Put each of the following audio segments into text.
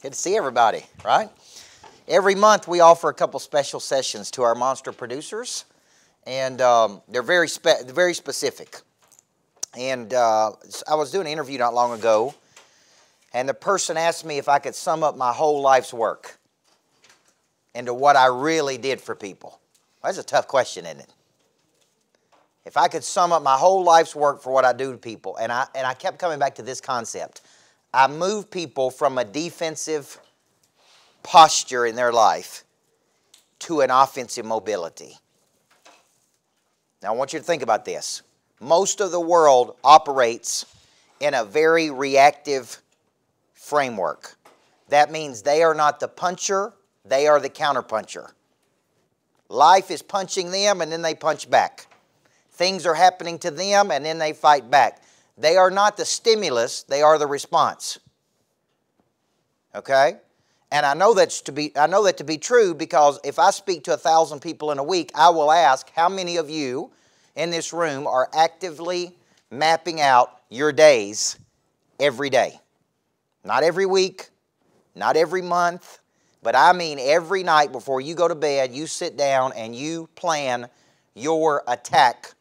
Good to see everybody, right? Every month we offer a couple special sessions to our monster producers, and they're very specific. And I was doing an interview not long ago, and the person asked me if I could sum up my whole life's work into what I really did for people. Well, that's a tough question, isn't it? If I could sum up my whole life's work for what I do to people, and I kept coming back to this concept. I move people from a defensive posture in their life to an offensive mobility. Now, I want you to think about this. Most of the world operates in a very reactive framework. That means they are not the puncher, they are the counterpuncher. Life is punching them and then they punch back. Things are happening to them and then they fight back. They are not the stimulus, they are the response. Okay? And I know that to be true because if I speak to 1,000 people in a week, I will ask how many of you in this room are actively mapping out your days every day. Not every week, not every month, but I mean every night before you go to bed, you sit down and you plan your attack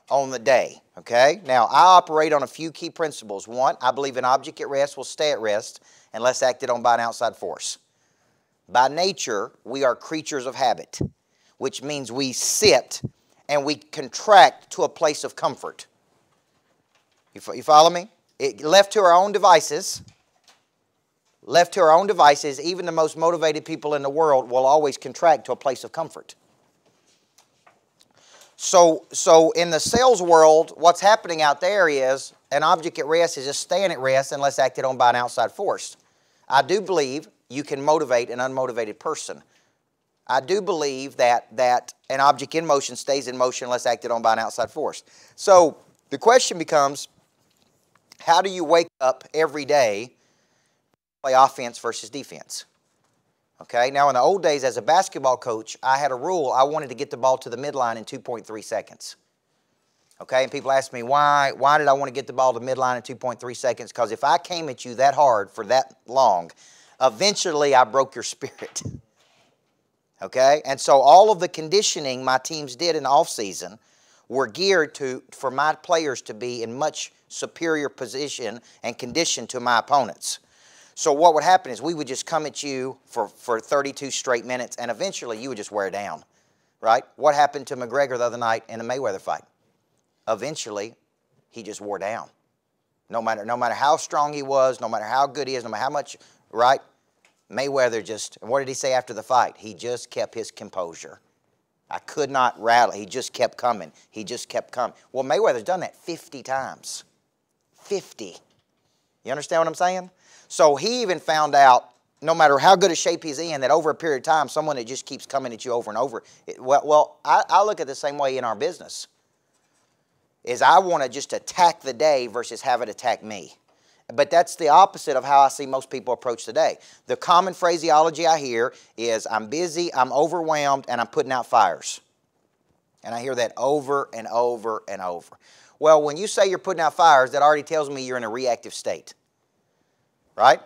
on the day, okay? Now, I operate on a few key principles. One, I believe an object at rest will stay at rest unless acted on by an outside force. By nature, we are creatures of habit, which means we sit and we contract to a place of comfort. You follow me? Left to our own devices, even the most motivated people in the world will always contract to a place of comfort. So in the sales world, what's happening out there is an object at rest is just staying at rest unless acted on by an outside force. I do believe you can motivate an unmotivated person. I do believe that an object in motion stays in motion unless acted on by an outside force. So the question becomes, how do you wake up every day to play offense versus defense? Okay, now in the old days as a basketball coach, I had a rule. I wanted to get the ball to the midline in 2.3 seconds. Okay, and people ask me, why did I want to get the ball to midline in 2.3 seconds? Because if I came at you that hard for that long, eventually I broke your spirit. Okay, and so all of the conditioning my teams did in the offseason were geared for my players to be in much superior position and condition to my opponents. So what would happen is we would just come at you for 32 straight minutes, and eventually you would just wear down, right? What happened to McGregor the other night in the Mayweather fight? Eventually, he just wore down. No matter how strong he was, no matter how good he is, no matter how much, right? Mayweather just, and what did he say after the fight? He just kept his composure. I could not rattle. He just kept coming. He just kept coming. Well, Mayweather's done that 50 times. 50. You understand what I'm saying? So he even found out, no matter how good a shape he's in, that over a period of time, someone that just keeps coming at you over and over. I look at it the same way in our business. Is I want to just attack the day versus have it attack me. But that's the opposite of how I see most people approach the day. The common phraseology I hear is, I'm busy, I'm overwhelmed, and I'm putting out fires. And I hear that over and over and over. Well, when you say you're putting out fires, that already tells me you're in a reactive state. Right?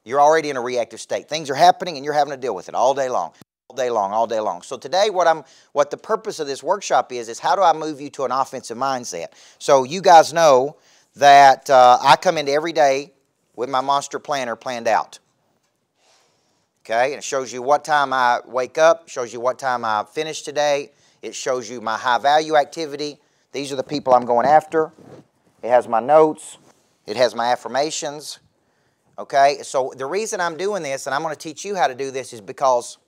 You're already in a reactive state. Things are happening and you're having to deal with it all day long. All day long, all day long. So today what the purpose of this workshop is how do I move you to an offensive mindset? So you guys know that I come into every day with my monster planner planned out. Okay? And it shows you what time I wake up, shows you what time I finish today. It shows you my high value activity. These are the people I'm going after. It has my notes. It has my affirmations. Okay, so the reason I'm doing this, and I'm going to teach you how to do this, is because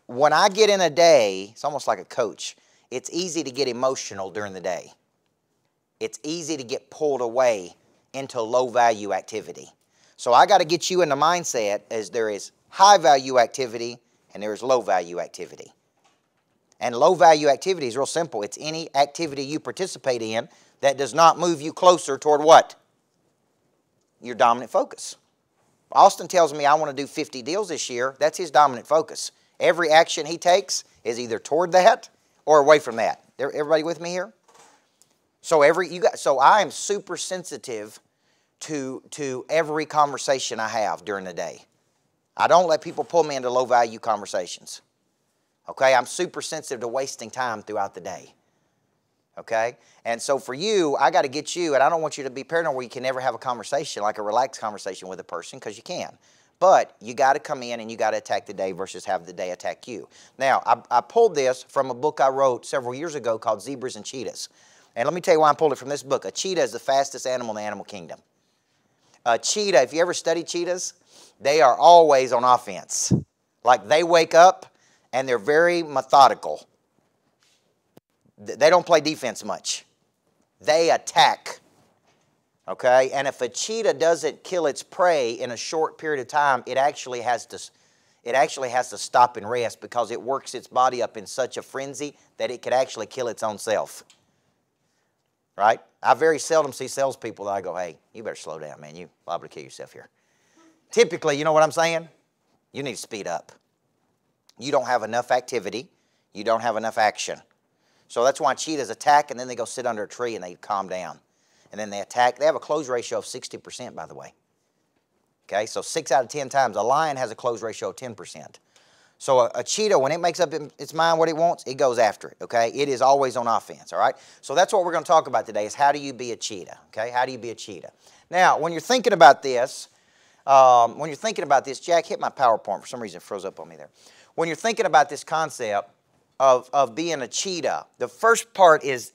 when I get in a day, it's almost like a coach. It's easy to get emotional during the day. It's easy to get pulled away into low-value activity. So I got to get you in the mindset as there is high-value activity and there is low-value activity. And low-value activity is real simple. It's any activity you participate in that does not move you closer toward what? Your dominant focus. Austin tells me I want to do 50 deals this year. That's his dominant focus. Every action he takes is either toward that or away from that. Everybody with me here? So I am super sensitive to every conversation I have during the day. I don't let people pull me into low-value conversations. Okay? I'm super sensitive to wasting time throughout the day. Okay? And so for you, I got to get you, and I don't want you to be paranoid where you can never have a conversation, like a relaxed conversation with a person, because you can. But you got to come in and you got to attack the day versus have the day attack you. Now, I pulled this from a book I wrote several years ago called Zebras and Cheetahs. And let me tell you why I pulled it from this book. A cheetah is the fastest animal in the animal kingdom. A cheetah, if you ever study cheetahs, they are always on offense. Like they wake up and they're very methodical. They don't play defense much. They attack. Okay? And if a cheetah doesn't kill its prey in a short period of time, it actually has to stop and rest because it works its body up in such a frenzy that it could actually kill its own self. Right? I very seldom see salespeople that I go, hey, you better slow down, man. You're liable to kill yourself here. Typically, you know what I'm saying? You need to speed up. You don't have enough activity. You don't have enough action. So that's why cheetahs attack, and then they go sit under a tree and they calm down. And then they attack. They have a close ratio of 60%, by the way. Okay, so 6 out of 10 times. A lion has a close ratio of 10%. So a cheetah, when it makes up in its mind what it wants, it goes after it, okay? It is always on offense, all right? So that's what we're going to talk about today is how do you be a cheetah, okay? How do you be a cheetah? Now, when you're thinking about this, Jack hit my PowerPoint. For some reason, it froze up on me there. When you're thinking about this concept of being a cheetah, the first part is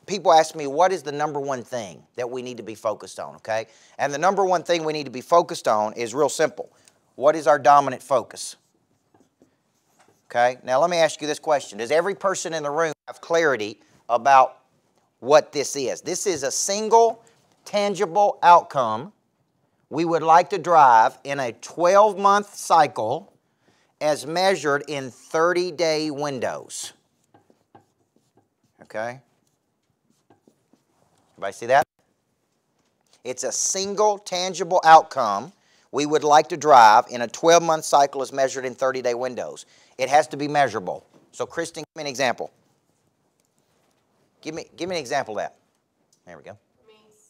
people ask me, what is the number one thing that we need to be focused on, okay? And the number one thing we need to be focused on is real simple. What is our dominant focus? Okay, now let me ask you this question. Does every person in the room have clarity about what this is? This is a single, tangible outcome we would like to drive in a 12-month cycle as measured in 30-day windows. Okay? Everybody see that? It's a single, tangible outcome we would like to drive in a 12-month cycle as measured in 30-day windows. It has to be measurable. So, Kristen, give me an example. Give me an example of that. There we go.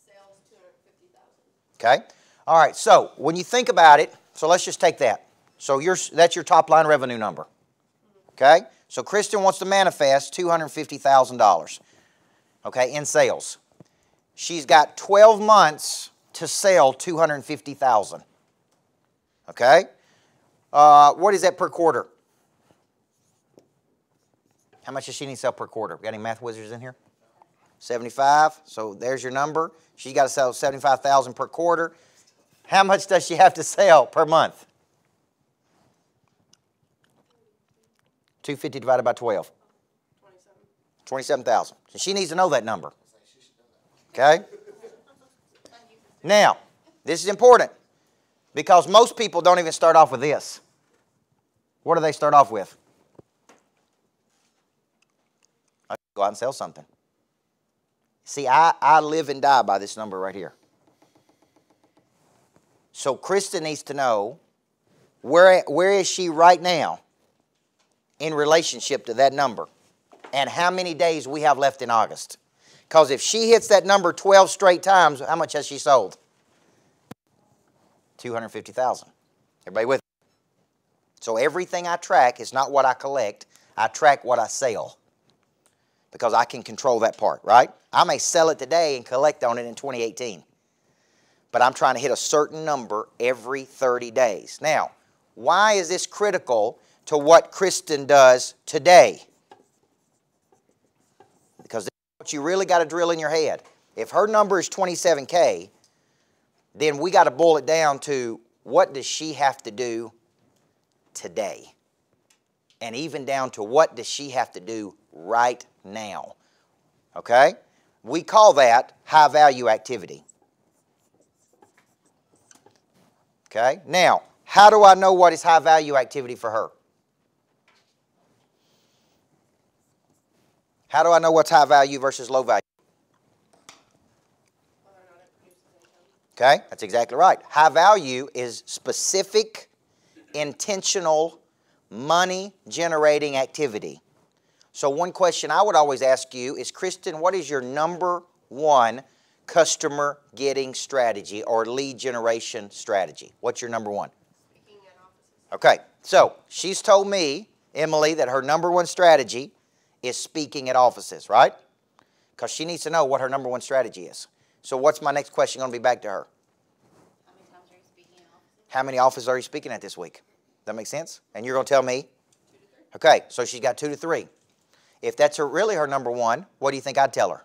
Sales 250,000. Okay. All right. So, when you think about it, so let's just take that. So, that's your top line revenue number. Okay. So, Kristen wants to manifest $250,000. Okay, in sales. She's got 12 months to sell $250,000. Okay? What is that per quarter? How much does she need to sell per quarter? Got any math wizards in here? 75. So there's your number. She's got to sell 75,000 per quarter. How much does she have to sell per month? 250 divided by 12. 27,000. So she needs to know that number. Okay? Now, this is important because most people don't even start off with this. What do they start off with? I go out and sell something. See, I live and die by this number right here. So Kristen needs to know where is she right now in relationship to that number and how many days we have left in August. Because if she hits that number 12 straight times, how much has she sold? 250,000. Everybody with me? So everything I track is not what I collect. I track what I sell. Because I can control that part, right? I may sell it today and collect on it in 2018. But I'm trying to hit a certain number every 30 days. Now, why is this critical to what Kristen does today? Because this is what you really got to drill in your head. If her number is 27K, then we got to boil it down to what does she have to do today? And even down to what does she have to do right now? Okay? We call that high value activity. Okay? Now, how do I know what is high value activity for her? How do I know what's high value versus low value? Okay, that's exactly right. High value is specific, intentional, money-generating activity. So one question I would always ask you is, Kristen, what is your number one customer getting strategy or lead generation strategy? What's your number one? Okay, so she's told me, Emily, that her number one strategy is speaking at offices, right? Because she needs to know what her number one strategy is. So what's my next question going to be back to her? How many times are you speaking in offices? How many offices are you speaking at this week? That make sense? And you're going to tell me? 2 to 3. Okay, so she's got 2 to 3. If that's really her number one, what do you think I'd tell her?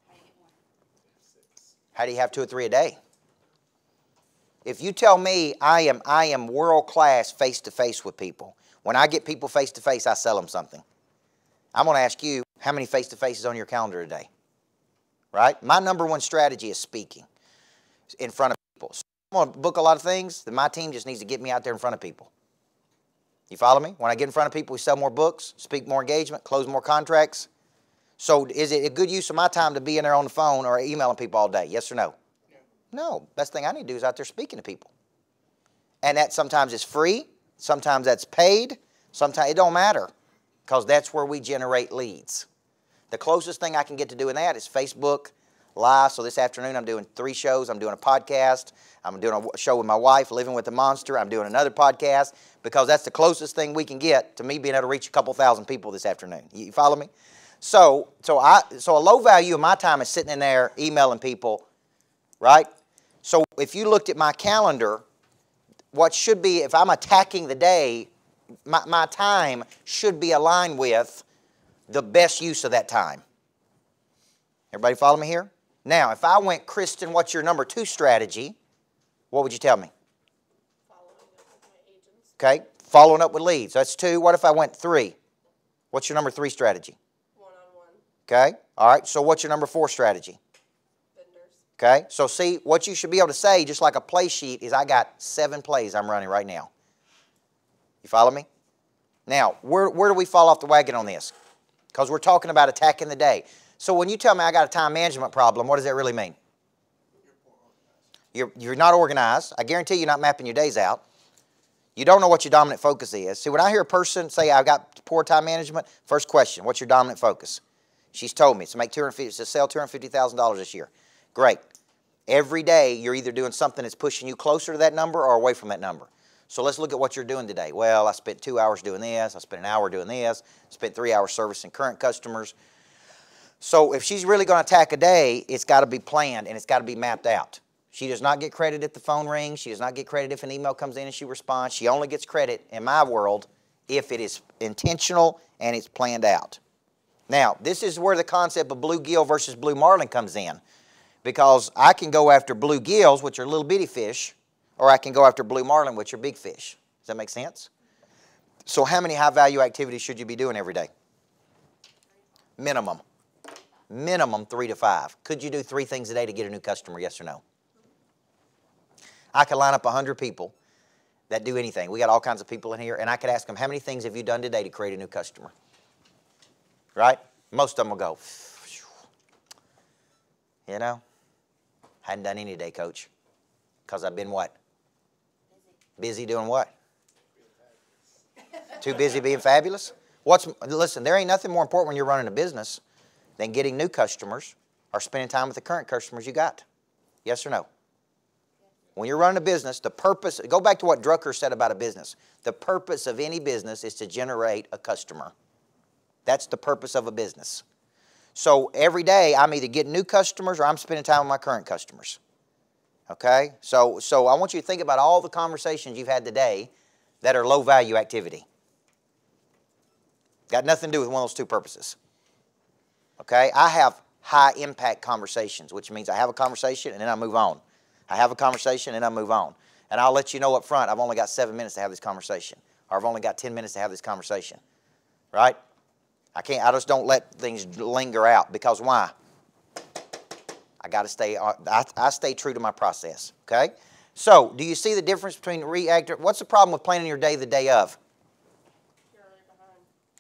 How do you get more? How do you have 2 or 3 a day? If you tell me I am world-class face-to-face with people, when I get people face-to-face, I sell them something. I'm going to ask you, how many face-to-faces on your calendar today? Right? My number one strategy is speaking in front of people. So I'm going to book a lot of things, then my team just needs to get me out there in front of people. You follow me? When I get in front of people, we sell more books, speak more engagement, close more contracts. So is it a good use of my time to be in there on the phone or emailing people all day? Yes or no? No. Best thing I need to do is out there speaking to people. And that sometimes is free. Sometimes that's paid. Sometimes it don't matter because that's where we generate leads. The closest thing I can get to doing that is Facebook Live. So this afternoon I'm doing 3 shows. I'm doing a podcast. I'm doing a show with my wife, Living with the Monster. I'm doing another podcast because that's the closest thing we can get to me being able to reach a couple thousand people this afternoon. You follow me? So a low value of my time is sitting in there emailing people, right? So if you looked at my calendar, what should be, if I'm attacking the day, my time should be aligned with the best use of that time. Everybody follow me here? Now, if I went, Kristen, what's your number 2 strategy? What would you tell me? Following up with my agents. Okay, following up with leads. That's 2. What if I went 3? What's your number 3 strategy? One-on-one. Okay, all right. So what's your number 4 strategy? Vendors. Okay, so see, what you should be able to say, just like a play sheet, is I got 7 plays I'm running right now. You follow me? Now, where do we fall off the wagon on this? Because we're talking about attacking the day. So when you tell me I got a time management problem, what does that really mean? You're not organized. I guarantee you're not mapping your days out. You don't know what your dominant focus is. See, when I hear a person say I've got poor time management, first question, what's your dominant focus? She's told me it's to sell $250,000 this year. Great. Every day you're either doing something that's pushing you closer to that number or away from that number. So let's look at what you're doing today. Well, I spent 2 hours doing this. I spent an hour doing this. Spent 3 hours servicing current customers. So if she's really going to attack a day, it's got to be planned and it's got to be mapped out. She does not get credit if the phone rings. She does not get credit if an email comes in and she responds. She only gets credit, in my world, if it is intentional and it's planned out. Now, this is where the concept of bluegill versus blue marlin comes in. Because I can go after bluegills, which are little bitty fish, or I can go after blue marlin, which are big fish. Does that make sense? So how many high-value activities should you be doing every day? Minimum. Minimum 3 to 5. Could you do 3 things a day to get a new customer, yes or no? I could line up 100 people that do anything. We got all kinds of people in here, and I could ask them, how many things have you done today to create a new customer? Right? Most of them will go, you know, hadn't done any today, Coach. Because I've been what? Busy doing what? Too busy being fabulous? Listen, there ain't nothing more important when you're running a business than getting new customers or spending time with the current customers you got. Yes or no? When you're running a business, the purpose, go back to what Drucker said about a business. The purpose of any business is to generate a customer. That's the purpose of a business. So every day I'm either getting new customers or I'm spending time with my current customers. Okay? So I want you to think about all the conversations you've had today that are low value activity. Got nothing to do with one of those 2 purposes. Okay? I have high impact conversations, which means I have a conversation and then I move on. I have a conversation and I move on. And I'll let you know up front, I've only got 7 minutes to have this conversation. Or I've only got 10 minutes to have this conversation. Right? I just don't let things linger out. Because why? I got to stay, I stay true to my process. Okay? So, do you see the difference between reactor? What's the problem with planning your day the day of? You're already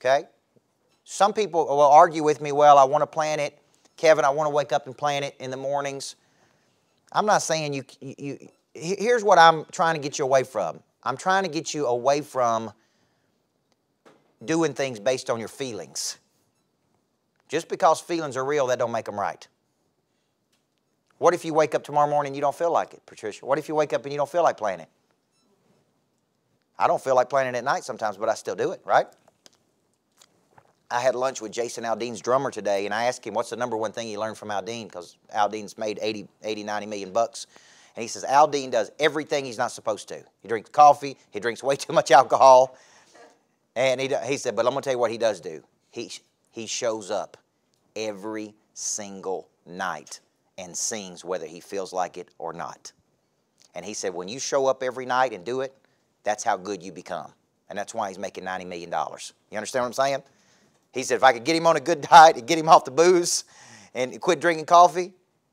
behind. Okay? Some people will argue with me, well, I want to plan it. Kevin, I want to wake up and plan it in the mornings. I'm not saying here's what I'm trying to get you away from. I'm trying to get you away from doing things based on your feelings. Just because feelings are real, that don't make them right. What if you wake up tomorrow morning and you don't feel like it, Patricia? What if you wake up and you don't feel like planning? I don't feel like playing it at night sometimes, but I still do it, right? I had lunch with Jason Aldean's drummer today, and I asked him what's the number one thing he learned from Aldean, because Aldean's made 90 million bucks. And he says Aldean does everything he's not supposed to. He drinks coffee. He drinks way too much alcohol. And he said, but I'm going to tell you what he does do. He shows up every single night and sings whether he feels like it or not. And he said, when you show up every night and do it, that's how good you become. And that's why he's making $90 million. You understand what I'm saying? He said, if I could get him on a good diet and get him off the booze and quit drinking coffee,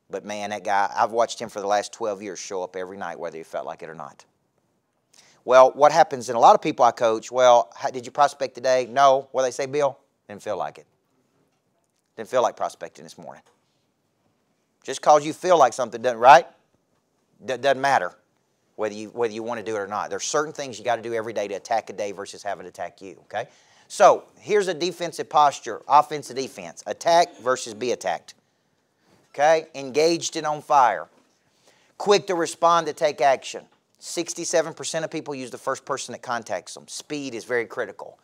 but man, that guy, I've watched him for the last 12 years show up every night whether he felt like it or not. Well, what happens in a lot of people I coach, well, did you prospect today? No. What do they say, Bill? Didn't feel like it. Didn't feel like prospecting this morning. Just because you feel like something doesn't, right? Doesn't matter whether you want to do it or not. There's certain things you got to do every day to attack a day versus having it attack you, okay? So here's a defensive posture, offensive defense. Attack versus be attacked. Okay? Engaged and on fire. Quick to respond to take action. 67% of people use the first person that contacts them. Speed is very critical.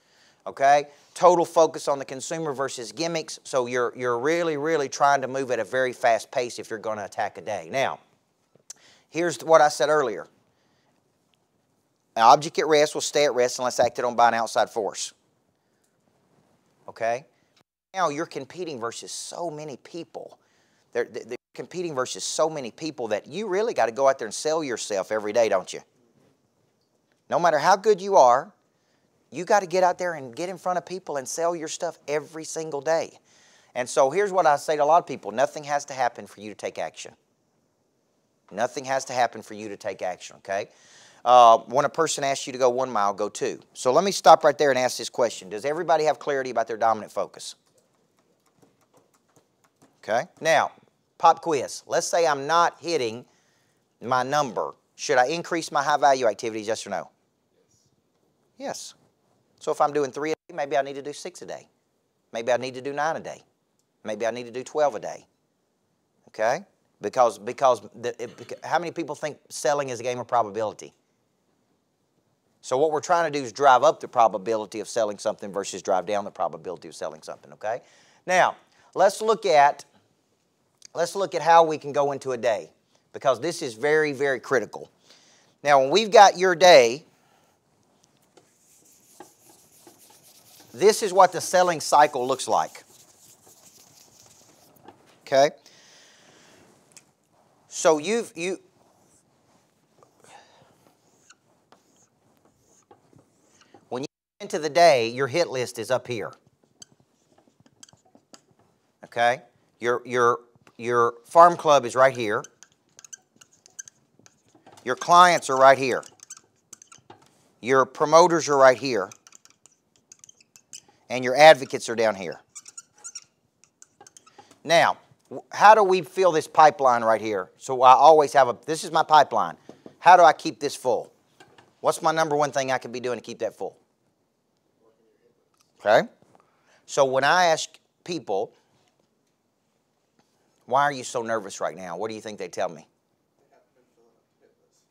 Okay? Total focus on the consumer versus gimmicks. So you're really, really trying to move at a very fast pace if you're going to attack a day. Now, here's what I said earlier. An object at rest will stay at rest unless acted on by an outside force. Okay? Now you're competing versus so many people. They're competing versus so many people that you really got to go out there and sell yourself every day, don't you? No matter how good you are, you got to get out there and get in front of people and sell your stuff every single day. And so here's what I say to a lot of people. Nothing has to happen for you to take action. Nothing has to happen for you to take action, okay? When a person asks you to go 1 mile, go 2. So let me stop right there and ask this question. Does everybody have clarity about their dominant focus? Okay? Now, pop quiz. Let's say I'm not hitting my number. Should I increase my high-value activities, yes or no? Yes. So if I'm doing 3 a day, maybe I need to do 6 a day. Maybe I need to do 9 a day. Maybe I need to do 12 a day. Okay? Because how many people think selling is a game of probability? So what we're trying to do is drive up the probability of selling something versus drive down the probability of selling something, okay? Now, let's look at how we can go into a day, because this is very, very critical. Now, when we've got your day, this is what the selling cycle looks like. Okay? So when you get into the day, your hit list is up here. Okay? Your farm club is right here. Your clients are right here. Your promoters are right here. And your advocates are down here. Now, how do we fill this pipeline right here? So I always have this is my pipeline. How do I keep this full? What's my number one thing I could be doing to keep that full? Okay? So when I ask people, why are you so nervous right now? What do you think they tell me?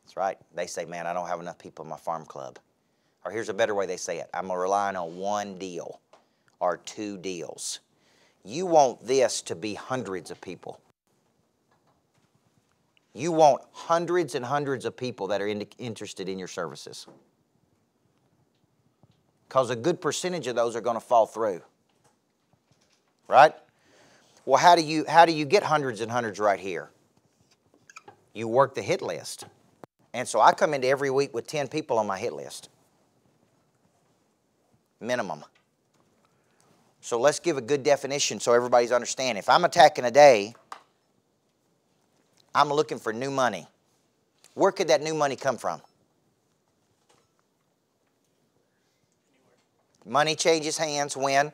That's right. They say, man, I don't have enough people in my farm club. Or here's a better way they say it. I'm relying on 1 deal or 2 deals. You want this to be hundreds of people. You want hundreds and hundreds of people that are interested in your services. Because a good percentage of those are going to fall through. Right? Well, how do you get hundreds and hundreds right here? You work the hit list. And so I come into every week with 10 people on my hit list. Minimum. So let's give a good definition so everybody's understanding. If I'm attacking a day, I'm looking for new money. Where could that new money come from? Money changes hands when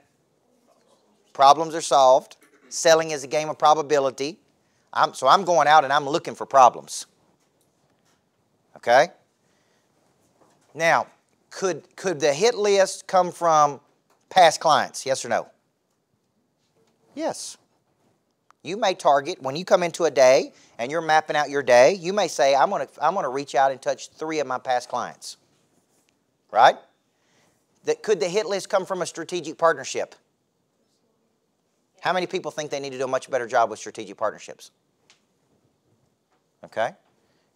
problems are solved. Selling is a game of probability. So I'm going out and I'm looking for problems. Okay? Now, could the hit list come from past clients? Yes or no? Yes. You may target, when you come into a day and you're mapping out your day, you may say, I'm going to reach out and touch 3 of my past clients. right? Could the hit list come from a strategic partnership? How many people think they need to do a much better job with strategic partnerships? Okay.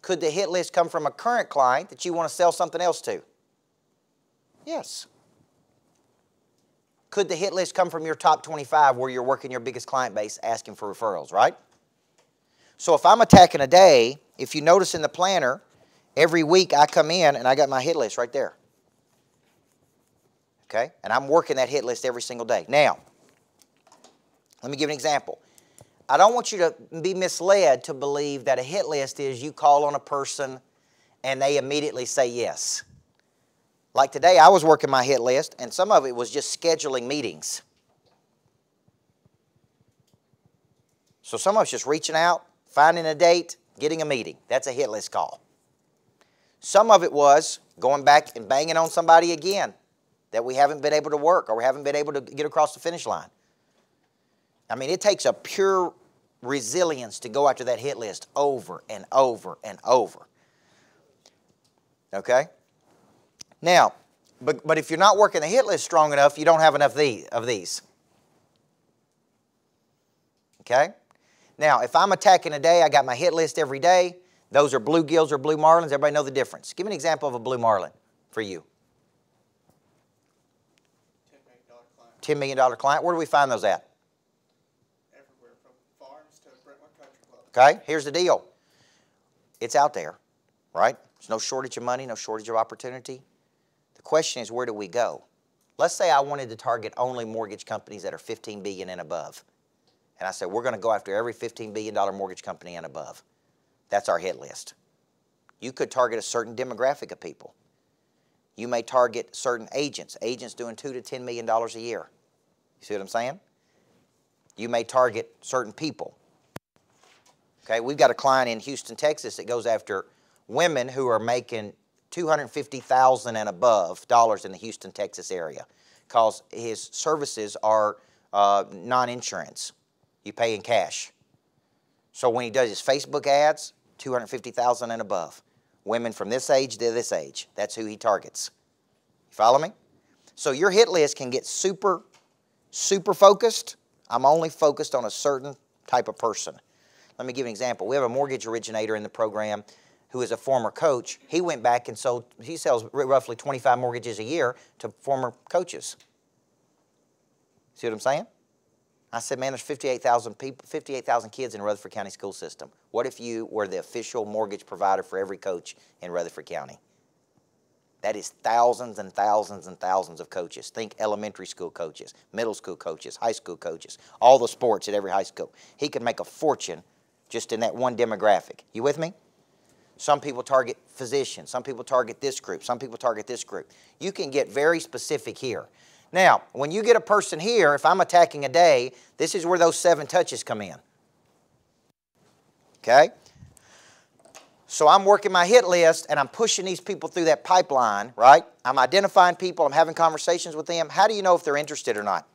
Could the hit list come from a current client that you want to sell something else to? Yes. Could the hit list come from your top 25 where you're working your biggest client base asking for referrals, right? So if I'm attacking a day, if you notice in the planner, every week I come in and I got my hit list right there. Okay? And I'm working that hit list every single day. Now, let me give an example. I don't want you to be misled to believe that a hit list is you call on a person and they immediately say yes. Like today, I was working my hit list, and some of it was just scheduling meetings. So some of it's just reaching out, finding a date, getting a meeting. That's a hit list call. Some of it was going back and banging on somebody again that we haven't been able to work or we haven't been able to get across the finish line. I mean, it takes a pure resilience to go after that hit list over and over and over. Okay? Now, but if you're not working the hit list strong enough, you don't have enough of these. Okay? Now, if I'm attacking a day, I got my hit list every day. Those are bluegills or blue marlins. Everybody know the difference. Give me an example of a blue marlin for you. $10 million client. $10 million client. Where do we find those at? Everywhere, from farms to Brentwood Country Club. Okay? Here's the deal. It's out there, right? There's no shortage of money, no shortage of opportunity. The question is, where do we go? Let's say I wanted to target only mortgage companies that are $15 billion and above. And I said, we're going to go after every $15 billion mortgage company and above. That's our hit list. You could target a certain demographic of people. You may target certain agents doing $2 to $10 million a year. You see what I'm saying? You may target certain people. Okay, we've got a client in Houston, Texas that goes after women who are making $250,000 and above in the Houston, Texas area, because his services are non-insurance. You pay in cash. So when he does his Facebook ads, $250,000 and above. Women from this age to this age. That's who he targets. You follow me? So your hit list can get super focused. I'm only focused on a certain type of person. Let me give you an example. We have a mortgage originator in the program who is a former coach. He went back and he sells roughly 25 mortgages a year to former coaches. See what I'm saying? I said, man, there's 58,000 people, 58,000 kids in Rutherford County school system. What if you were the official mortgage provider for every coach in Rutherford County? That is thousands and thousands and thousands of coaches. Think elementary school coaches, middle school coaches, high school coaches, all the sports at every high school. He could make a fortune just in that one demographic. You with me? Some people target physicians. Some people target this group. Some people target this group. You can get very specific here. Now, when you get a person here, if I'm attacking a day, this is where those 7 touches come in. Okay? So I'm working my hit list, and I'm pushing these people through that pipeline, right? I'm identifying people. I'm having conversations with them. How do you know if they're interested or not?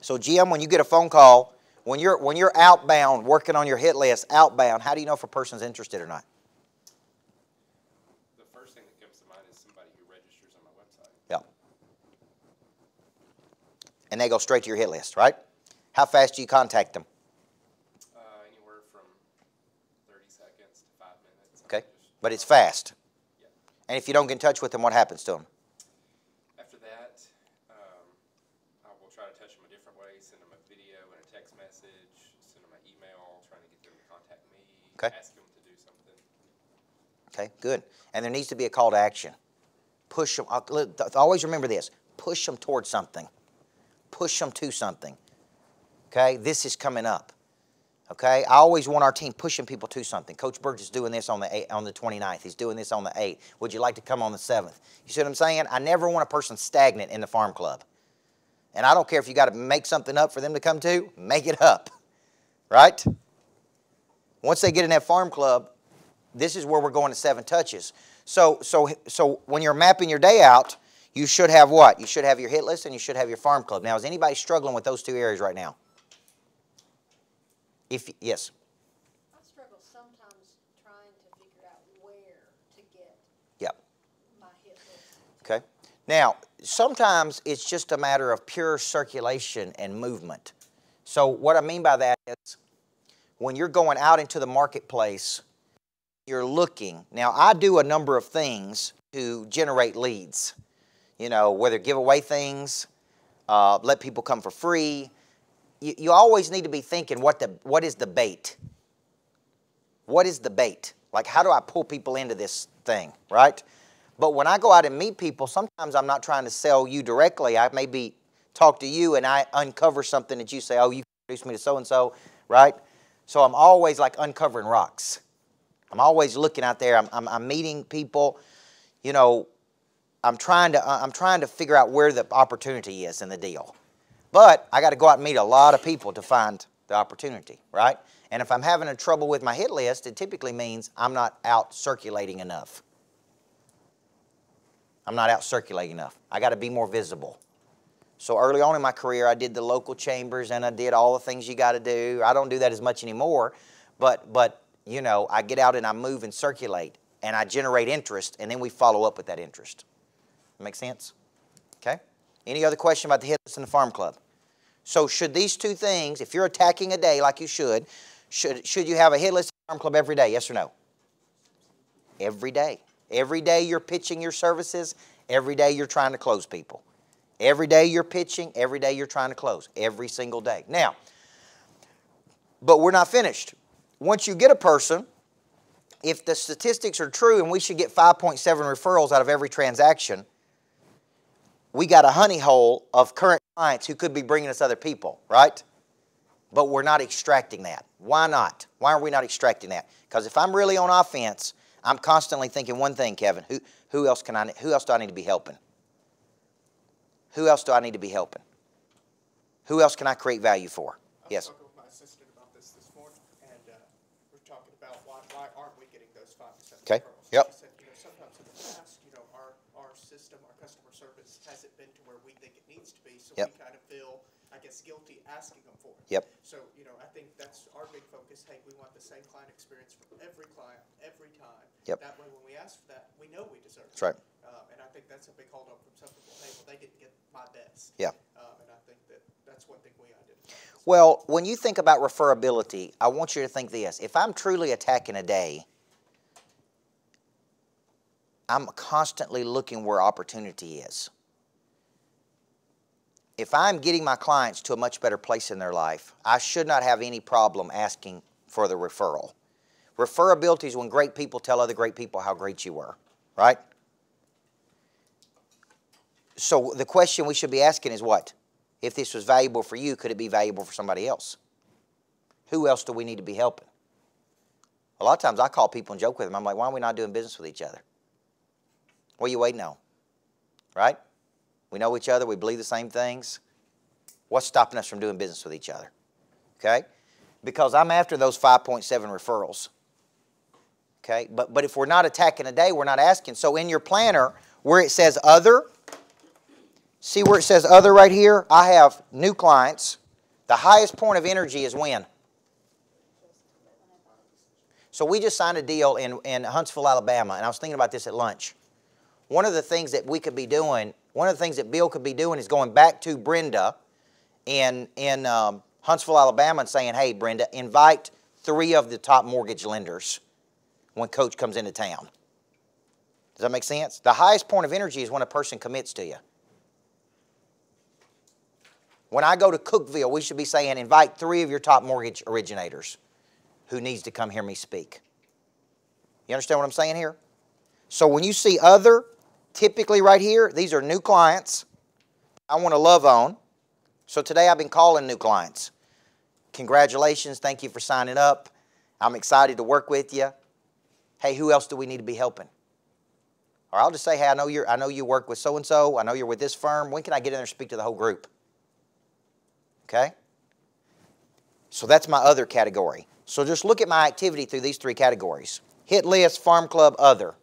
So, Jim, when you get a phone call, when you're outbound, working on your hit list, outbound, how do you know if a person's interested or not? The first thing that comes to mind is somebody who registers on my website. Yeah. And they go straight to your hit list, right? How fast do you contact them? Anywhere from 30 seconds to 5 minutes. Okay, but it's fast. Yeah. And if you don't get in touch with them, what happens to them? After that, I will try to touch them a different way, send them a video and a text message, send them an email, trying to get them to contact me, Okay. ask them to do something. Okay, good. And there needs to be a call to action. Push them. Always remember this. Push them towards something. Push them to something. Okay, this is coming up. Okay, I always want our team pushing people to something. Coach Burt is doing this on the 29th. He's doing this on the 8th. Would you like to come on the 7th? You see what I'm saying? I never want a person stagnant in the farm club. And I don't care if you got to make something up for them to come to, make it up. Right? Once they get in that farm club, this is where we're going to 7 touches. So when you're mapping your day out, you should have what? You should have your hit list and you should have your farm club. Now, is anybody struggling with those 2 areas right now? Yes. I struggle sometimes Okay. Now, sometimes it's just a matter of pure circulation and movement. So what I mean by that is when you're going out into the marketplace, you're looking. Now, I do a number of things to generate leads. You know, whether give away things, let people come for free. You always need to be thinking, what is the bait? What is the bait? Like, how do I pull people into this thing, right? But when I go out and meet people, sometimes I'm not trying to sell you directly. I maybe talk to you and I uncover something that you say, oh, you introduced me to so-and-so, right? So I'm always like uncovering rocks. I'm always looking out there. I'm meeting people. You know, I'm trying to figure out where the opportunity is in the deal. But I got to go out and meet a lot of people to find the opportunity, right? And if I'm having a trouble with my hit list, it typically means I'm not out circulating enough. I'm not out circulating enough. I got to be more visible. So early on in my career, I did the local chambers and I did all the things you got to do. I don't do that as much anymore, but you know, I get out and I move and circulate and I generate interest and then we follow up with that interest. Make sense? Okay. Any other question about the hit list in the farm club? So should these two things, if you're attacking a day like you should you have a hit list in the farm club every day? Yes or no? Every day. Every day you're pitching your services. Every day you're trying to close people. Every day you're pitching. Every day you're trying to close. Every single day. Now, but we're not finished. Once you get a person, if the statistics are true and we should get 5.7 referrals out of every transaction, we got a honey hole of current clients who could be bringing us other people, right? But we're not extracting that. Why not? Why are we not extracting that? Because if I'm really on offense, I'm constantly thinking one thing, Kevin. Who else do I need to be helping? Who else do I need to be helping? Who else can I create value for? Yes. I was talking with my assistant about this morning, and we're talking about why aren't we getting those 5 to 7 Okay. referrals? Yep. She said, you know, sometimes in the past, you know, our system, our customer service hasn't been to where we think it needs to be, so Yep. we kind of feel, I guess, guilty asking them for it. Yep. So, you know, I think that's our big focus. Hey, we want the same client experience from every client, every time. Yep. That way, when we ask for that, we know we deserve it. That's right. And I think that's a big holdup from some people. Hey, well, they didn't get my best. Yeah. And I think that's one thing we identify. Well, when you think about referability, I want you to think this. If I'm truly attacking a day, I'm constantly looking where opportunity is. If I'm getting my clients to a much better place in their life, I should not have any problem asking for the referral. Referability is when great people tell other great people how great you were, right? So the question we should be asking is what? If this was valuable for you, could it be valuable for somebody else? Who else do we need to be helping? A lot of times I call people and joke with them. I'm like, why are we not doing business with each other? What are you waiting on? Right? We know each other. We believe the same things. What's stopping us from doing business with each other? Okay? Because I'm after those 5.7 referrals. Okay? But if we're not attacking a day, we're not asking. So in your planner, where it says other, see where it says other right here? I have new clients. The highest point of energy is when? So we just signed a deal in Huntsville, Alabama, and I was thinking about this at lunch. One of the things that we could be doing, one of the things that Bill could be doing is going back to Brenda in Huntsville, Alabama and saying, hey, Brenda, invite 3 of the top mortgage lenders when Coach comes into town. Does that make sense? The highest point of energy is when a person commits to you. When I go to Cookeville, we should be saying, invite 3 of your top mortgage originators who needs to come hear me speak. You understand what I'm saying here? So when you see other, typically right here, these are new clients I want to love on. So today I've been calling new clients. Congratulations, thank you for signing up. I'm excited to work with you. Hey, who else do we need to be helping? Or I'll just say, hey, I know you work with so-and-so. I know you're with this firm. When can I get in there and speak to the whole group? Okay? So that's my other category. So just look at my activity through these 3 categories. Hit list, farm club, other.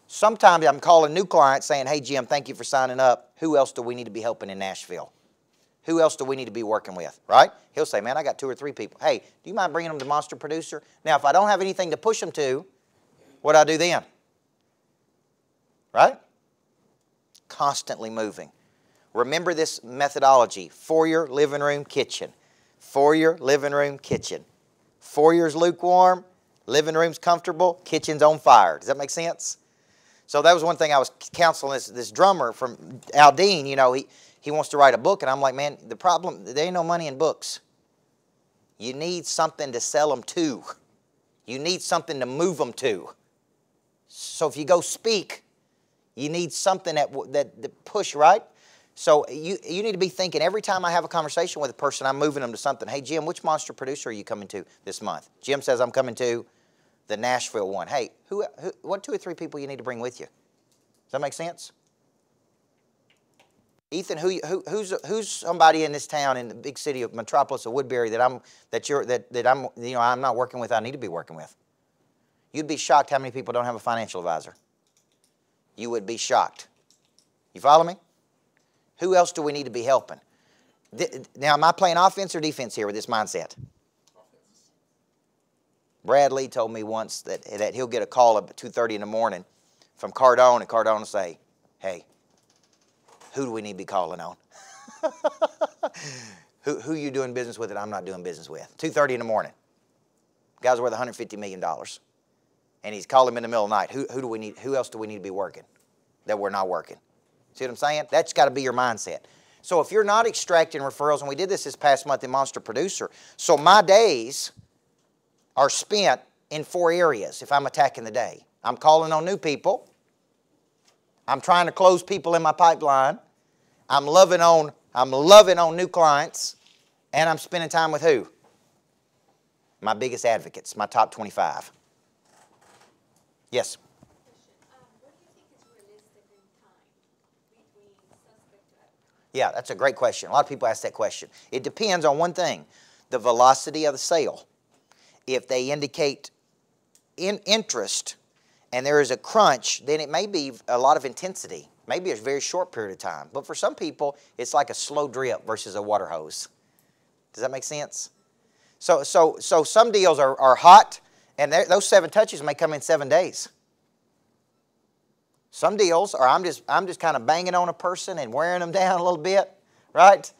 Sometimes I'm calling new clients saying, hey, Jim, thank you for signing up. Who else do we need to be helping in Nashville? Who else do we need to be working with, right? He'll say, man, I got 2 or 3 people. Hey, do you mind bringing them to Monster Producer? Now, if I don't have anything to push them to, what do I do then? Right? constantly moving. Remember this methodology: foyer, living room, kitchen. Foyer, living room, kitchen. Foyer's lukewarm, living room's comfortable, kitchen's on fire. Does that make sense? So that was one thing I was counseling this drummer from Aldine. You know, he wants to write a book, and I'm like, man, the problem, there ain't no money in books. You need something to sell them to. You need something to move them to. So if you go speak, you need something that push, right? So you need to be thinking every time I have a conversation with a person, I'm moving them to something. Hey, Jim, which monster producer are you coming to this month? Jim says, I'm coming to the Nashville one. Hey, what 2 or 3 people you need to bring with you? Does that make sense? Ethan, who's somebody in this town, in the big city of metropolis of Woodbury that I'm not working with, I need to be working with? You'd be shocked how many people don't have a financial advisor. You would be shocked. You follow me? Who else do we need to be helping? Now, am I playing offense or defense here with this mindset? Brad Lee told me once that he'll get a call at 2:30 in the morning from Cardone, and Cardone will say, hey, who do we need to be calling on? who you doing business with that I'm not doing business with? 2:30 in the morning. Guy's worth $150 million. And he's calling him in the middle of the night. Who else do we need to be working that we're not working? See what I'm saying? That's got to be your mindset. So if you're not extracting referrals, and we did this past month in Monster Producer, so my days are spent in 4 areas if I'm attacking the day. I'm calling on new people. I'm trying to close people in my pipeline. I'm loving on new clients. And I'm spending time with who? My biggest advocates, my top 25. Yes? What do you think is realistic in time between suspect to advocate? Yeah, that's a great question. A lot of people ask that question. It depends on one thing, the velocity of the sale. If they indicate interest and there is a crunch, then it may be a lot of intensity. Maybe a very short period of time. But for some people, it's like a slow drip versus a water hose. Does that make sense? So some deals are hot, and those 7 touches may come in 7 days. Some deals are I'm just kind of banging on a person and wearing them down a little bit, right?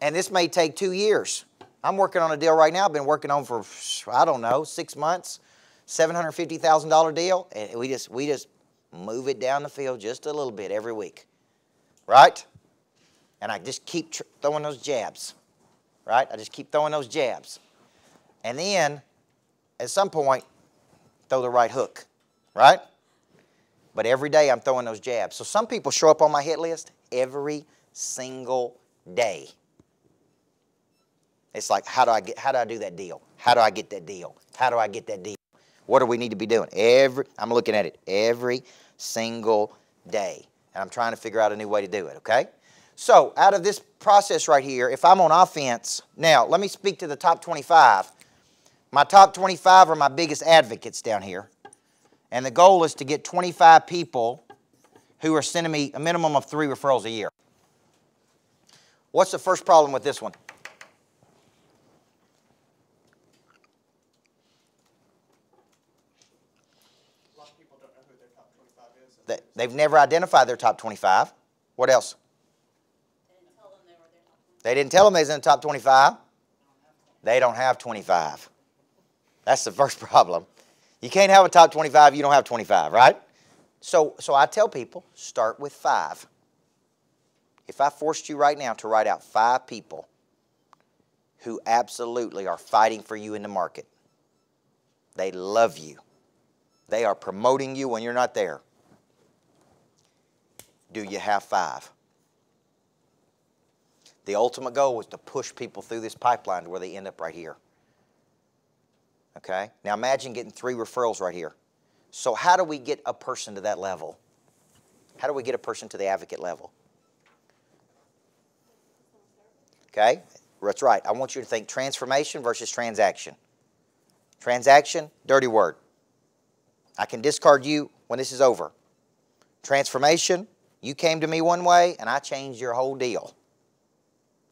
And this may take 2 years. I'm working on a deal right now. I've been working on for, I don't know, 6 months, $750,000 deal, and we just move it down the field just a little bit every week, right? And I just keep throwing those jabs, right? I just keep throwing those jabs. And then, at some point, throw the right hook, right? But every day I'm throwing those jabs. So some people show up on my hit list every single day. It's like, how do I do that deal? How do I get that deal? How do I get that deal? What do we need to be doing? I'm looking at it every single day. And I'm trying to figure out a new way to do it, okay? So out of this process right here, if I'm on offense, now let me speak to the top 25. My top 25 are my biggest advocates down here. And the goal is to get 25 people who are sending me a minimum of 3 referrals a year. What's the first problem with this one? A lot of people don't know who their top 25 is. They've never identified their top 25. What else? They didn't tell them they was in the top 25. They don't have 25. That's the first problem. You can't have a top 25, you don't have 25, right? So I tell people, start with 5. If I forced you right now to write out 5 people who absolutely are fighting for you in the market, they love you, they are promoting you when you're not there, do you have 5? The ultimate goal is to push people through this pipeline to where they end up right here. Okay? Now imagine getting 3 referrals right here. So how do we get a person to that level? How do we get a person to the advocate level? Okay? That's right. I want you to think transformation versus transaction. Transaction, dirty word. I can discard you when this is over. Transformation, you came to me one way and I changed your whole deal.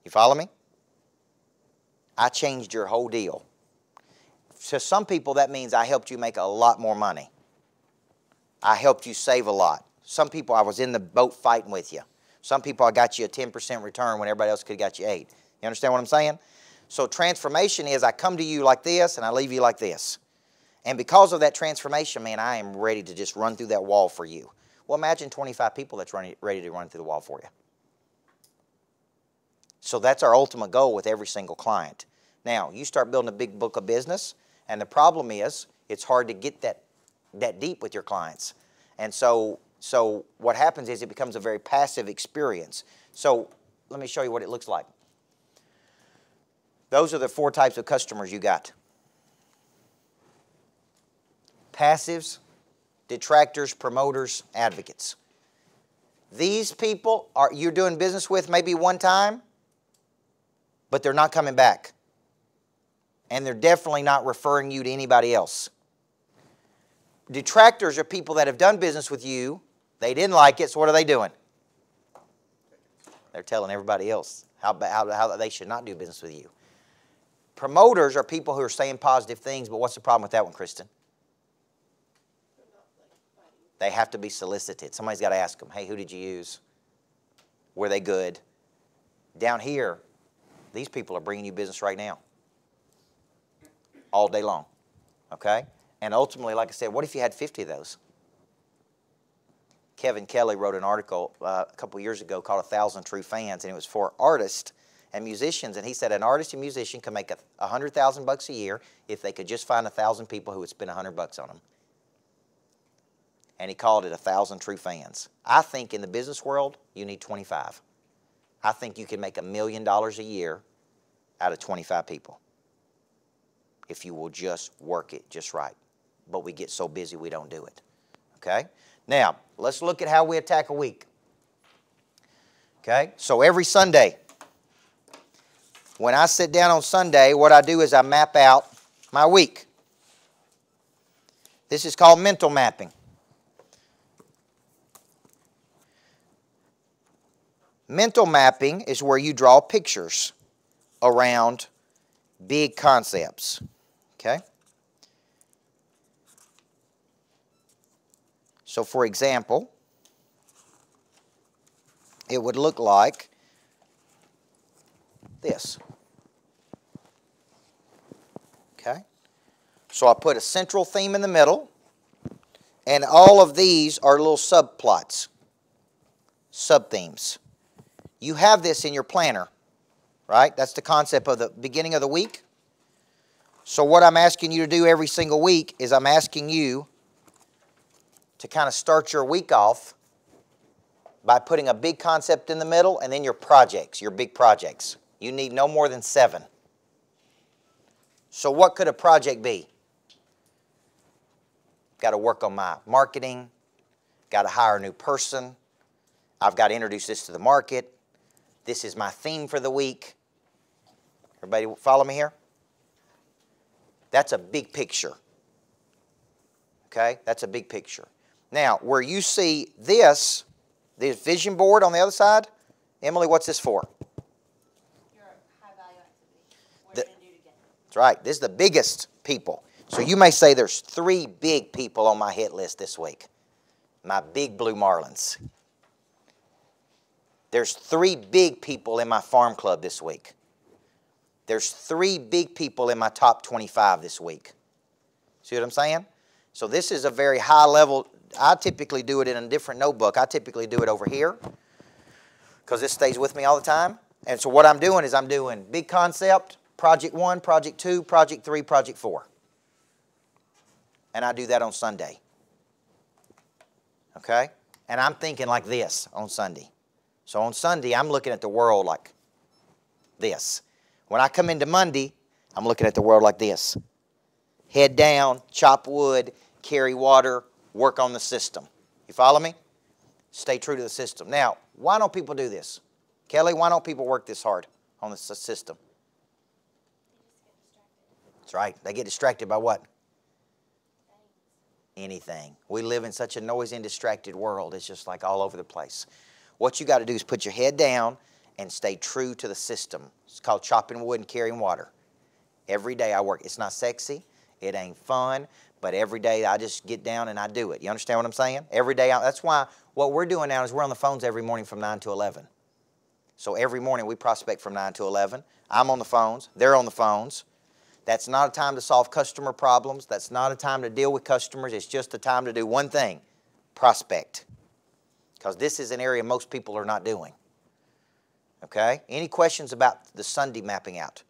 You follow me? I changed your whole deal. To some people, that means I helped you make a lot more money. I helped you save a lot. Some people, I was in the boat fighting with you. Some people, I got you a 10% return when everybody else could have got you 8%. You understand what I'm saying? So transformation is I come to you like this and I leave you like this. And because of that transformation, man, I am ready to just run through that wall for you. Well, imagine 25 people that's ready to run through the wall for you. So that's our ultimate goal with every single client. Now, you start building a big book of business, and the problem is it's hard to get that deep with your clients. And so what happens is it becomes a very passive experience. So let me show you what it looks like. Those are the 4 types of customers you got. Passives, detractors, promoters, advocates. These people you're doing business with maybe one time, but they're not coming back. And they're definitely not referring you to anybody else. Detractors are people that have done business with you. They didn't like it, so what are they doing? They're telling everybody else how they should not do business with you. Promoters are people who are saying positive things, but what's the problem with that one, Kristen? They have to be solicited. Somebody's got to ask them, hey, who did you use? Were they good? Down here, these people are bringing you business right now. All day long. Okay? And ultimately, like I said, what if you had 50 of those? Kevin Kelly wrote an article a couple years ago called 1,000 True Fans, and it was for artists and musicians. And he said an artist and musician could make $100,000 a year if they could just find 1,000 people who would spend $100 on them. And he called it 1,000 True Fans. I think in the business world, you need 25. I think you can make $1 million a year out of 25 people if you will just work it just right. But we get so busy we don't do it. Okay? Now, let's look at how we attack a week. Okay? So every Sunday, when I sit down on Sunday, what I do is I map out my week. This is called mental mapping. Mental mapping is where you draw pictures around big concepts. Okay? So, for example, it would look like this. Okay? So I put a central theme in the middle, and all of these are little subplots, subthemes. You have this in your planner, right? That's the concept of the beginning of the week. So what I'm asking you to do every single week is I'm asking you to kind of start your week off by putting a big concept in the middle and then your projects, your big projects. You need no more than 7. So what could a project be? Got to work on my marketing. Got to hire a new person. I've got to introduce this to the market. This is my theme for the week. Everybody follow me here? That's a big picture. Okay? That's a big picture. Now, where you see this vision board on the other side, Emily, what's this for? Your high value activity. What are you going to do to get them? That's right. This is the biggest people. So you may say there's 3 big people on my hit list this week. My big Blue Marlins. There's 3 big people in my farm club this week. There's 3 big people in my top 25 this week. See what I'm saying? So this is a very high level. I typically do it in a different notebook. I typically do it over here because this stays with me all the time. And so what I'm doing is I'm doing big concept, project 1, project 2, project 3, project 4. And I do that on Sunday. Okay? And I'm thinking like this on Sunday. So on Sunday, I'm looking at the world like this. When I come into Monday, I'm looking at the world like this. Head down, chop wood, carry water, work on the system. You follow me? Stay true to the system. Now, why don't people do this? Kelly, why don't people work this hard on the system? That's right. They get distracted by what? Anything. We live in such a noisy and distracted world. It's just like all over the place. What you got to do is put your head down and stay true to the system. It's called chopping wood and carrying water. Every day I work. It's not sexy. It ain't fun, but every day I just get down and I do it. You understand what I'm saying? Every day, that's why what we're doing now is we're on the phones every morning from 9 to 11. So every morning we prospect from 9 to 11. I'm on the phones. They're on the phones. That's not a time to solve customer problems. That's not a time to deal with customers. It's just a time to do one thing, prospect. Because this is an area most people are not doing. Okay? Any questions about the Sunday mapping out?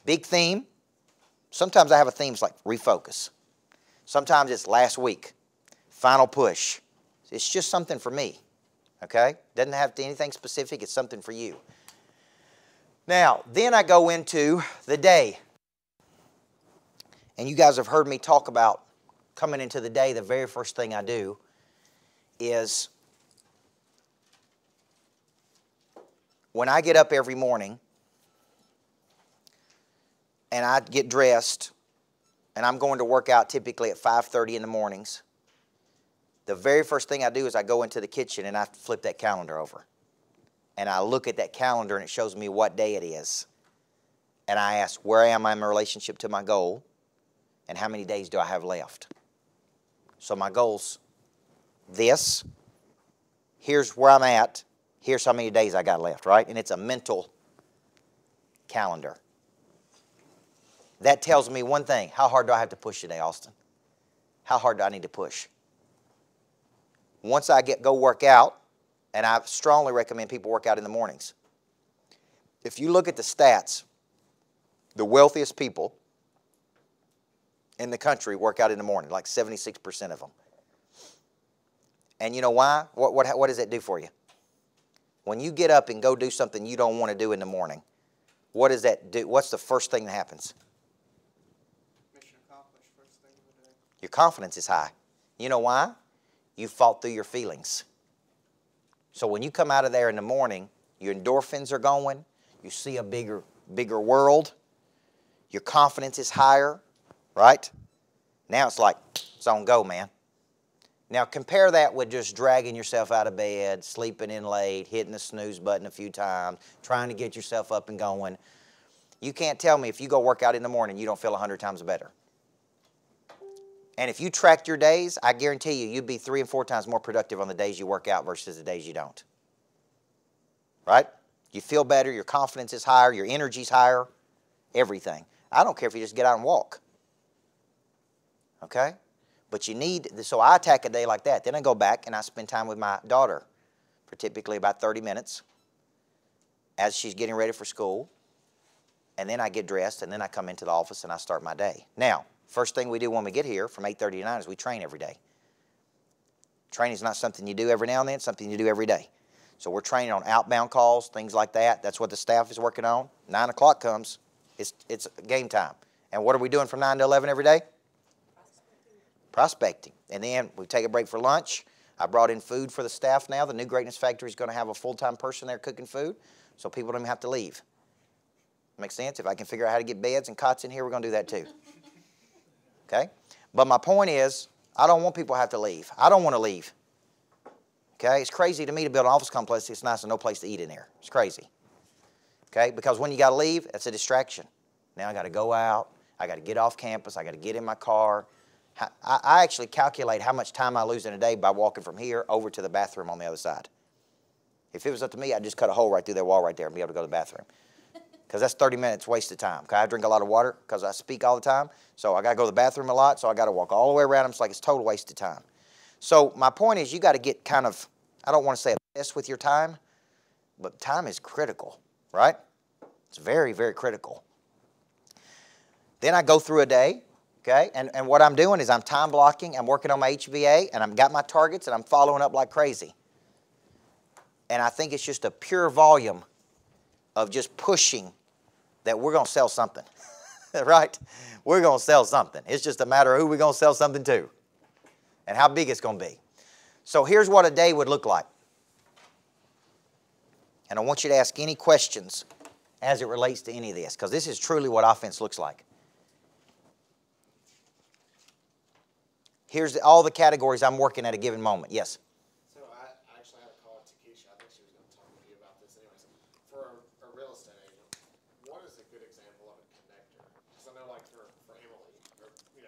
Big theme. Sometimes I have a theme like refocus. Sometimes it's last week, final push. It's just something for me. Okay? Doesn't have to be anything specific. It's something for you. Now, then I go into the day. And you guys have heard me talk about coming into the day. The very first thing I do is when I get up every morning and I get dressed and I'm going to work out typically at 5:30 in the mornings, the very first thing I do is I go into the kitchen and I flip that calendar over. And I look at that calendar and it shows me what day it is. And I ask, where am I in relationship to my goal? And how many days do I have left? So my goal's this. Here's where I'm at. Here's how many days I got left, right? And it's a mental calendar. That tells me one thing. How hard do I have to push today, Austin? How hard do I need to push? Once I go work out, and I strongly recommend people work out in the mornings. If you look at the stats, the wealthiest people in the country work out in the morning, like 76% of them. And you know why? What does that do for you? When you get up and go do something you don't want to do in the morning, what does that do? What's the first thing that happens? Mission accomplished, first thing of the day. Your confidence is high. You know why? You fought through your feelings. So when you come out of there in the morning, your endorphins are going, you see a bigger world, your confidence is higher, right? Now it's like, it's on go, man. Now compare that with just dragging yourself out of bed, sleeping in late, hitting the snooze button a few times, trying to get yourself up and going. You can't tell me if you go work out in the morning, you don't feel 100 times better. And if you tracked your days, I guarantee you, you'd be 3 and 4 times more productive on the days you work out versus the days you don't. Right? You feel better, your confidence is higher, your energy's higher, everything. I don't care if you just get out and walk. Okay? But you need, so I attack a day like that. Then I go back and I spend time with my daughter for typically about 30 minutes as she's getting ready for school. And then I get dressed and then I come into the office and I start my day. Now, first thing we do when we get here from 8:30 to 9 is we train every day. Training is not something you do every now and then, it's something you do every day. So we're training on outbound calls, things like that. That's what the staff is working on. 9 o'clock comes, it's game time. And what are we doing from 9 to 11 every day? Prospecting. And then we take a break for lunch. I brought in food for the staff now. The New Greatness Factory is going to have a full-time person there cooking food, so people don't even have to leave. Makes sense? If I can figure out how to get beds and cots in here, we're going to do that too. Okay? But my point is, I don't want people to have to leave. I don't want to leave. Okay? It's crazy to me to build an office complex. It's nice and no place to eat in there. It's crazy. Okay? Because when you got to leave, that's a distraction. Now I got to go out. I got to get off campus. I got to get in my car. I actually calculate how much time I lose in a day by walking from here over to the bathroom on the other side. If it was up to me, I'd just cut a hole right through that wall right there and be able to go to the bathroom. Because that's 30 minutes wasted time. Okay? I drink a lot of water because I speak all the time. So I got to go to the bathroom a lot, so I got to walk all the way around. It's like it's total waste of time. So my point is you got to get kind of, I don't want to say obsessed with your time, but time is critical, right? It's very, very critical. Then I go through a day, okay? And what I'm doing is I'm time blocking. I'm working on my HVA, and I've got my targets, and I'm following up like crazy. And I think it's just a pure volume of just pushing that we're going to sell something, right? We're going to sell something. It's just a matter of who we're going to sell something to and how big it's going to be. So here's what a day would look like. And I want you to ask any questions as it relates to any of this, because this is truly what offense looks like. Here's all the categories I'm working at a given moment. Yes? So I actually had a call to Keisha. I think she was going to talk to you about this anyways. For a real estate agent, what is a good example of a connector? Because I know like for Emily,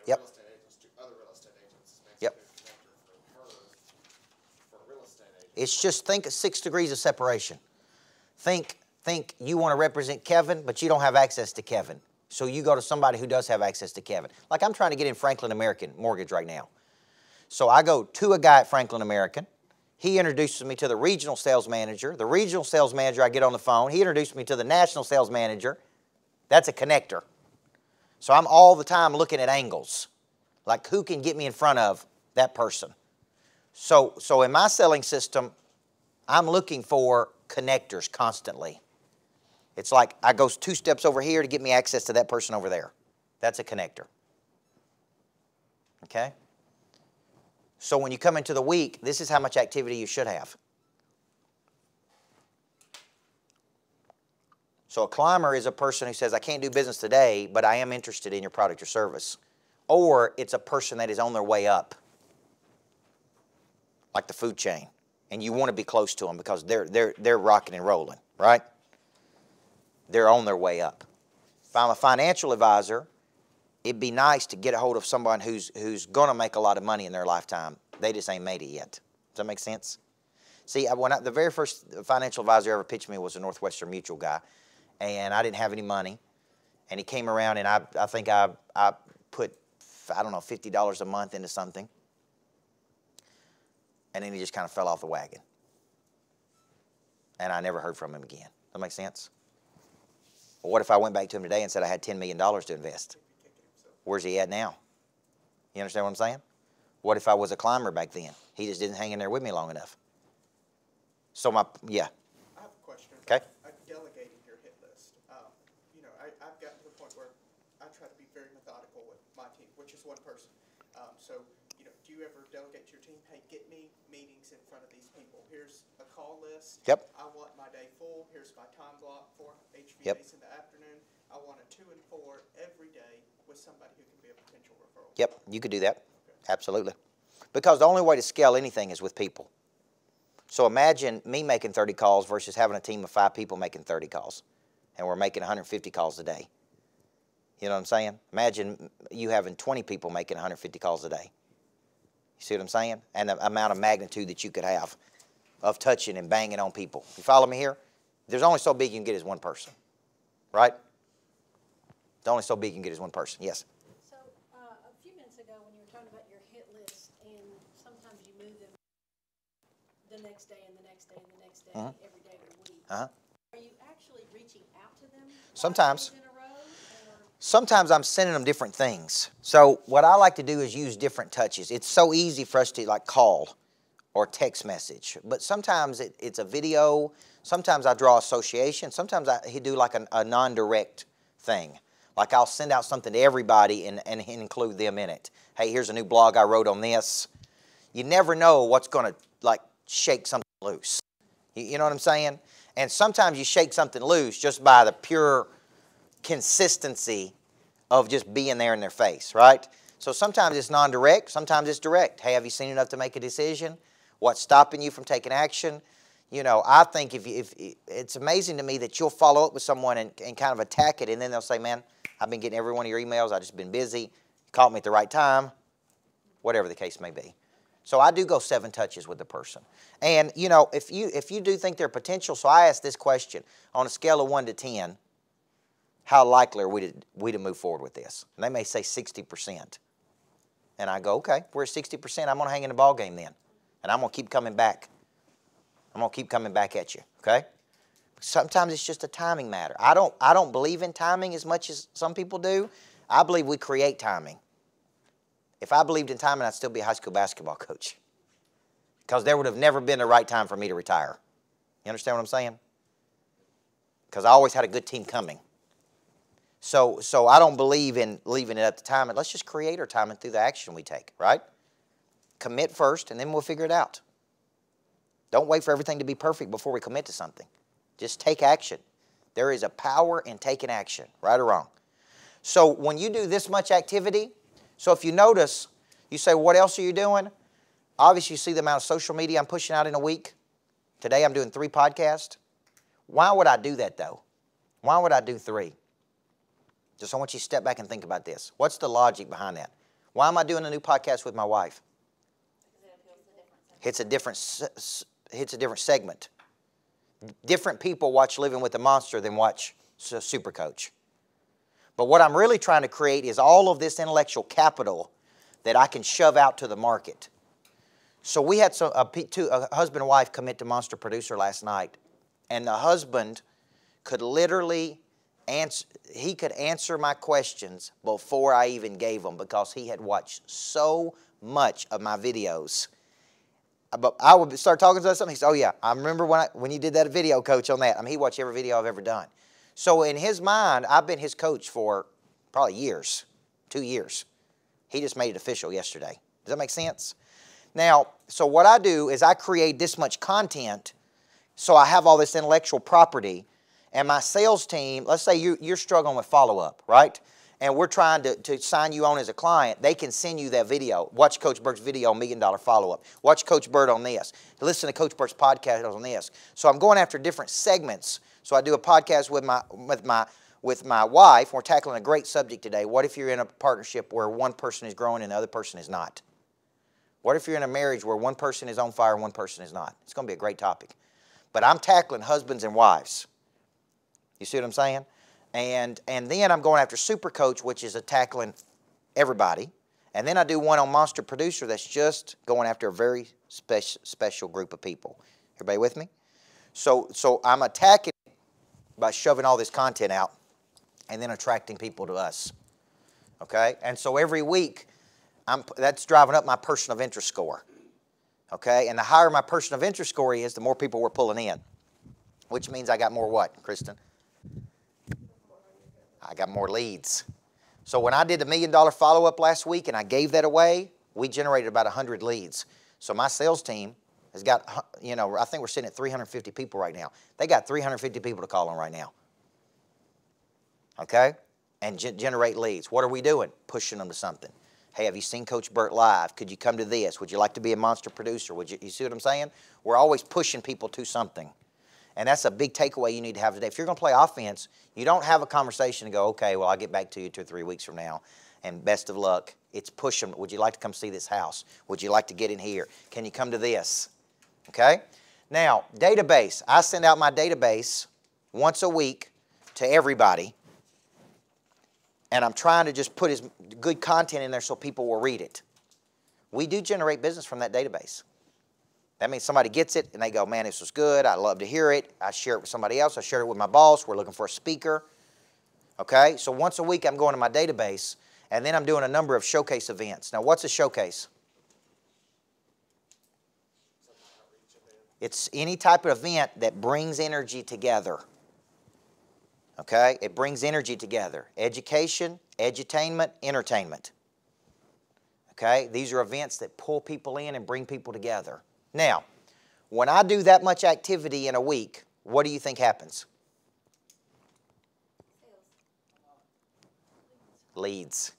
Yep. real estate agents to other real estate agents. It's basically Yep. a connector for her, for real estate agents. It's just, think of 6 degrees of separation. Think you want to represent Kevin, but you don't have access to Kevin. So you go to somebody who does have access to Kevin. Like I'm trying to get in Franklin American Mortgage right now. So I go to a guy at Franklin American. He introduces me to the regional sales manager. The regional sales manager, I get on the phone. He introduces me to the national sales manager. That's a connector. So I'm all the time looking at angles. Like who can get me in front of that person? So in my selling system, I'm looking for connectors constantly. It's like I go 2 steps over here to get me access to that person over there. That's a connector. Okay? So when you come into the week, this is how much activity you should have. So a climber is a person who says, I can't do business today, but I am interested in your product or service. Or it's a person that is on their way up, like the food chain. And you want to be close to them because they're rocking and rolling, right? They're on their way up. If I'm a financial advisor, it'd be nice to get a hold of someone who's going to make a lot of money in their lifetime. They just ain't made it yet. Does that make sense? See, the very first financial advisor ever pitched me was a Northwestern Mutual guy, and I didn't have any money. And he came around, and I think I put, I don't know, $50 a month into something. And then he just kind of fell off the wagon. And I never heard from him again. Does that make sense? Well, what if I went back to him today and said I had $10 million to invest? Where's he at now? You understand what I'm saying? What if I was a climber back then? He just didn't hang in there with me long enough. So yeah. I have a question. Okay. Delegating your hit list. I've gotten to the point where I try to be very methodical with my team, which is one person. Do you ever delegate to your team, hey, get me meetings in front of these people. Here's a call list. Yep. I want my day full. Here's my time block for HVACs Yep. in the afternoon. I want a 2 and 4 every day with somebody who can be a potential referral. Yep, you could do that. Okay. Absolutely. Because the only way to scale anything is with people. So imagine me making 30 calls versus having a team of 5 people making 30 calls. And we're making 150 calls a day. You know what I'm saying? Imagine you having 20 people making 150 calls a day. You see what I'm saying? And the amount of magnitude that you could have of touching and banging on people. You follow me here? There's only so big you can get as one person. Right? The only so big you can get is one person. Yes? So, a few minutes ago when you were talking about your hit list, and sometimes you move them the next day and the next day and the next day, every day of the week. Are you actually reaching out to them? Sometimes. 5 days in a row, or? Sometimes I'm sending them different things. So what I like to do is use different touches. It's so easy for us to like call or text message. But sometimes it's a video. Sometimes I draw association. Sometimes I do like a non-direct thing. Like I'll send out something to everybody and include them in it. Hey, here's a new blog I wrote on this. You never know what's going to like shake something loose. You know what I'm saying? And sometimes you shake something loose just by the pure consistency of just being there in their face, right? So sometimes it's non-direct, sometimes it's direct. Hey, have you seen enough to make a decision? What's stopping you from taking action? You know, I think if it's amazing to me that you'll follow up with someone and kind of attack it, and then they'll say, man, I've been getting every one of your emails. I've just been busy. You caught me at the right time, whatever the case may be. So I do go 7 touches with the person. And, you know, if you do think they're potential, so I ask this question, on a scale of 1 to 10, how likely are we to move forward with this? And they may say 60%. And I go, okay, we're at 60%. I'm going to hang in the ball game then. And I'm going to keep coming back. I'm going to keep coming back at you, okay? Sometimes it's just a timing matter. I don't believe in timing as much as some people do. I believe we create timing. If I believed in timing, I'd still be a high school basketball coach. Because there would have never been the right time for me to retire. You understand what I'm saying? Because I always had a good team coming. So I don't believe in leaving it up to timing. Let's just create our timing through the action we take, right? Commit first, and then we'll figure it out. Don't wait for everything to be perfect before we commit to something. Just take action. There is a power in taking action, right or wrong. So when you do this much activity, so if you notice, you say, what else are you doing? Obviously, you see the amount of social media I'm pushing out in a week. Today, I'm doing 3 podcasts. Why would I do that, though? Why would I do 3? Just I want you to step back and think about this. What's the logic behind that? Why am I doing a new podcast with my wife? It's a different segment. Different people watch Living with the Monster than watch Super Coach. But what I'm really trying to create is all of this intellectual capital that I can shove out to the market. So we had a husband and wife commit to Monster Producer last night. And the husband could literally answer my questions before I even gave them because he had watched so much of my videos. But I would start talking to something. He said, "Oh yeah, I remember when you did that video, coach, on that." I mean, he watched every video I've ever done. So in his mind, I've been his coach for probably years, 2 years. He just made it official yesterday. Does that make sense? Now, so what I do is I create this much content, so I have all this intellectual property, and my sales team. Let's say you're struggling with follow-up, right? And we're trying to sign you on as a client. They can send you that video. Watch Coach Burt's video on $1 Million Follow-Up. Watch Coach Burt on this. Listen to Coach Burt's podcast on this. So I'm going after different segments. So I do a podcast with my wife. We're tackling a great subject today. What if you're in a partnership where one person is growing and the other person is not? What if you're in a marriage where one person is on fire and one person is not? It's going to be a great topic. But I'm tackling husbands and wives. You see what I'm saying? And then I'm going after Super Coach, which is tackling everybody. And then I do one on Monster Producer that's just going after a very special group of people. Everybody with me? So I'm attacking by shoving all this content out and then attracting people to us. Okay? And so every week, that's driving up my person of interest score. Okay? And the higher my person of interest score is, the more people we're pulling in. Which means I got more what, Kristen? I got more leads. So when I did the $1 Million Follow-Up last week and I gave that away, we generated about 100 leads. So my sales team has got, I think we're sitting at 350 people right now. They got 350 people to call on right now. Okay? And generate leads. What are we doing? Pushing them to something. Hey, have you seen Coach Burt live? Could you come to this? Would you like to be a Monster Producer? You see what I'm saying? We're always pushing people to something. And that's a big takeaway you need to have today. If you're going to play offense, you don't have a conversation and go, okay, well, I'll get back to you 2 or 3 weeks from now, and best of luck. It's push them. Would you like to come see this house? Would you like to get in here? Can you come to this? Okay? Now, database. I send out my database once a week to everybody, and I'm trying to just put as good content in there so people will read it. We do generate business from that database. That means somebody gets it and they go, man, this was good. I love to hear it. I share it with somebody else. I share it with my boss. We're looking for a speaker. Okay? So once a week I'm going to my database, and then I'm doing a number of showcase events. Now, what's a showcase? It's any type of event that brings energy together. Okay? It brings energy together. Education, edutainment, entertainment. Okay? These are events that pull people in and bring people together. Now, when I do that much activity in a week, what do you think happens? Leads.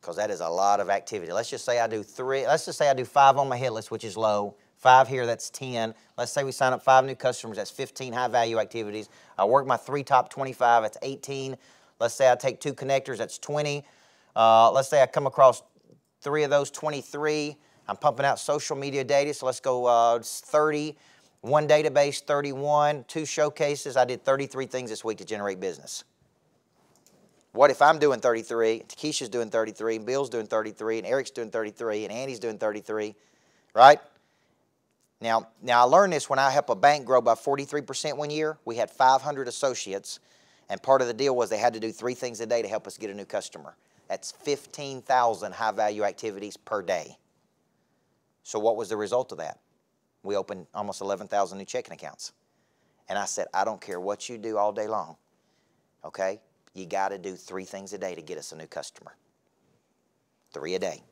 Because that is a lot of activity. Let's just say I do 3. Let's just say I do 5 on my hit list, which is low. 5 here, that's 10. Let's say we sign up 5 new customers, that's 15 high-value activities. I work my 3 top 25, that's 18. Let's say I take 2 connectors, that's 20. Let's say I come across 3 of those, 23. I'm pumping out social media data, so let's go 30. 1 database, 31. 2 showcases. I did 33 things this week to generate business. What if I'm doing 33, Keisha's doing 33, and Bill's doing 33, and Eric's doing 33, and Andy's doing 33, right? Now I learned this when I helped a bank grow by 43% one year. We had 500 associates, and part of the deal was they had to do 3 things a day to help us get a new customer. That's 15,000 high-value activities per day. So what was the result of that? We opened almost 11,000 new checking accounts. And I said, I don't care what you do all day long, okay? You got to do 3 things a day to get us a new customer. 3 a day.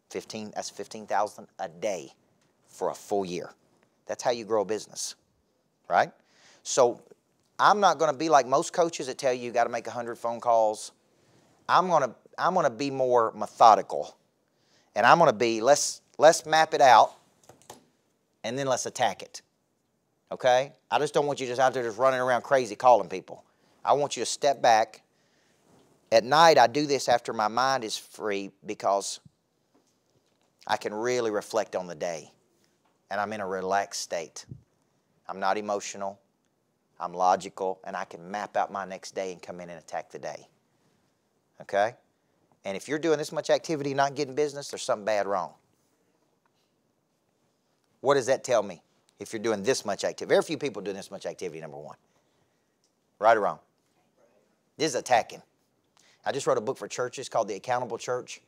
That's 15,000 a day for a full year. That's how you grow a business, right? So I'm not going to be like most coaches that tell you got to make 100 phone calls. I'm going to be more methodical. And I'm going to be, let's map it out, and then let's attack it, okay? I just don't want you just out there just running around crazy calling people. I want you to step back, At night, I do this after my mind is free because I can really reflect on the day. And I'm in a relaxed state. I'm not emotional. I'm logical. And I can map out my next day and come in and attack the day. Okay? And if you're doing this much activity and not getting business, there's something bad wrong. What does that tell me? If you're doing this much activity. Very few people doing this much activity, number one. Right or wrong? This is attacking. I just wrote a book for churches called The Accountable Church.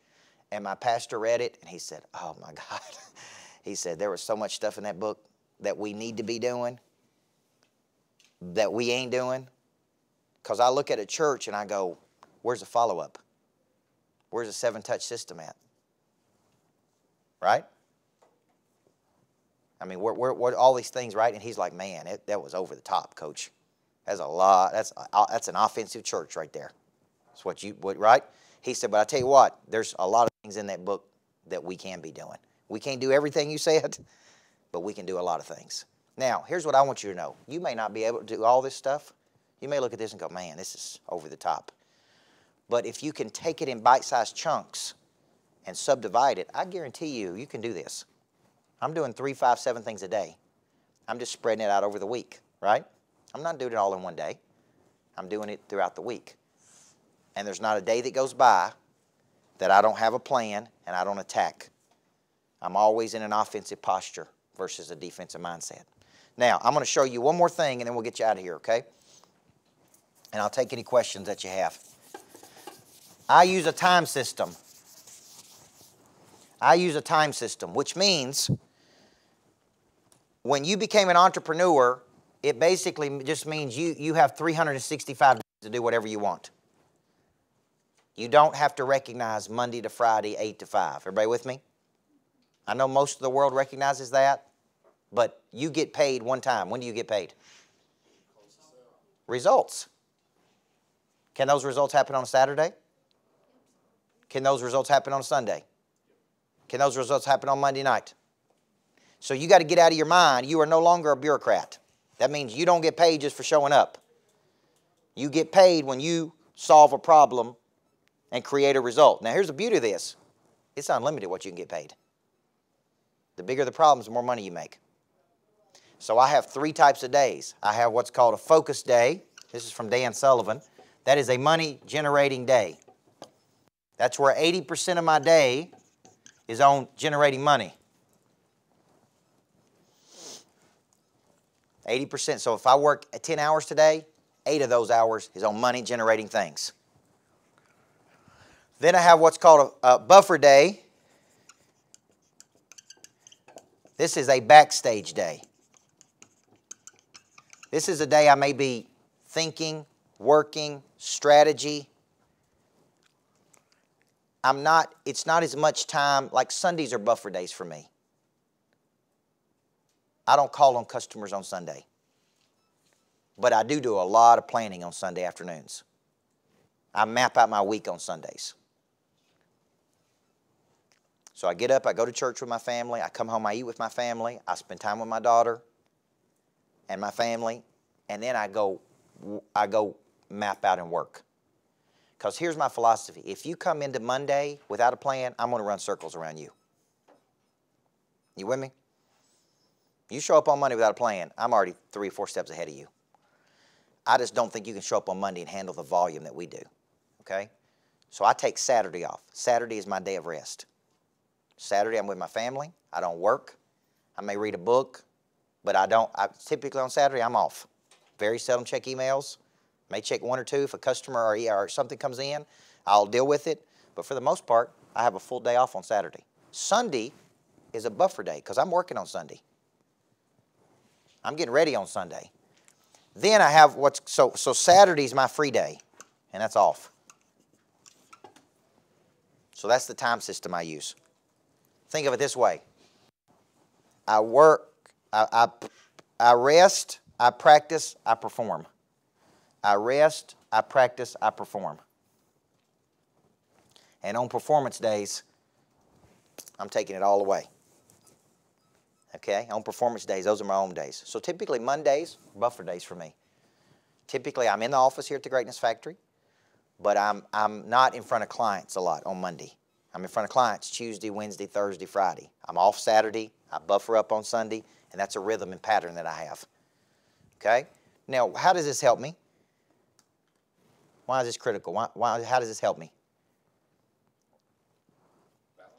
And my pastor read it, and he said, oh, my God. He said, there was so much stuff in that book that we need to be doing that we ain't doing. Because I look at a church, and I go, where's the follow-up? Where's the 7-touch system at? Right? I mean, what all these things, right? And he's like, man, that was over the top, coach. That's a lot. That's an offensive church right there. That's what right? He said, but I tell you what, there's a lot of things in that book that we can be doing. We can't do everything you said, but we can do a lot of things. Now, here's what I want you to know. You may not be able to do all this stuff. You may look at this and go, man, this is over the top. But if you can take it in bite-sized chunks and subdivide it, I guarantee you can do this. I'm doing 3, 5, 7 things a day. I'm just spreading it out over the week, right? I'm not doing it all in one day. I'm doing it throughout the week. And there's not a day that goes by that I don't have a plan and I don't attack. I'm always in an offensive posture versus a defensive mindset. Now, I'm going to show you one more thing and then we'll get you out of here, okay? And I'll take any questions that you have. I use a time system. I use a time system, which means when you became an entrepreneur, it basically just means you have 365 days to do whatever you want. You don't have to recognize Monday to Friday, 8 to 5. Everybody with me? I know most of the world recognizes that, but you get paid one time. When do you get paid? Results. Can those results happen on a Saturday? Can those results happen on a Sunday? Can those results happen on Monday night? So you got to get out of your mind. You are no longer a bureaucrat. That means you don't get paid just for showing up. You get paid when you solve a problem and create a result. Now, here's the beauty of this. It's unlimited what you can get paid. The bigger the problems, the more money you make. So I have 3 types of days. I have what's called a focus day. This is from Dan Sullivan. That is a money-generating day. That's where 80% of my day is on generating money. 80%. So if I work 10 hours today, 8 of those hours is on money-generating things. Then I have what's called a buffer day. This is a backstage day. This is a day I may be thinking, working, strategy. It's not as much time, like Sundays are buffer days for me. I don't call on customers on Sunday. But I do a lot of planning on Sunday afternoons. I map out my week on Sundays. So I get up, I go to church with my family, I come home, I eat with my family, I spend time with my daughter and my family, and then I go map out and work. Because here's my philosophy. If you come into Monday without a plan, I'm going to run circles around you. You with me? You show up on Monday without a plan, I'm already 3 or 4 steps ahead of you. I just don't think you can show up on Monday and handle the volume that we do. Okay? So I take Saturday off. Saturday is my day of rest. Saturday I'm with my family. I don't work. I may read a book, but typically on Saturday I'm off. Very seldom check emails. May check 1 or 2 if a customer or something comes in. I'll deal with it. But for the most part, I have a full day off on Saturday. Sunday is a buffer day because I'm working on Sunday. I'm getting ready on Sunday. Then I have so Saturday's my free day, and that's off. So that's the time system I use. Think of it this way. I work, I rest, I practice, I perform. I rest, I practice, I perform. And on performance days, I'm taking it all away. Okay, on performance days, those are my own days. So typically Mondays, buffer days for me. Typically I'm in the office here at the Greatness Factory, but I'm not in front of clients a lot on Monday. I'm in front of clients Tuesday, Wednesday, Thursday, Friday. I'm off Saturday. I buffer up on Sunday, and that's a rhythm and pattern that I have. Okay? Now, how does this help me? Why is this critical? How does this help me? Balance.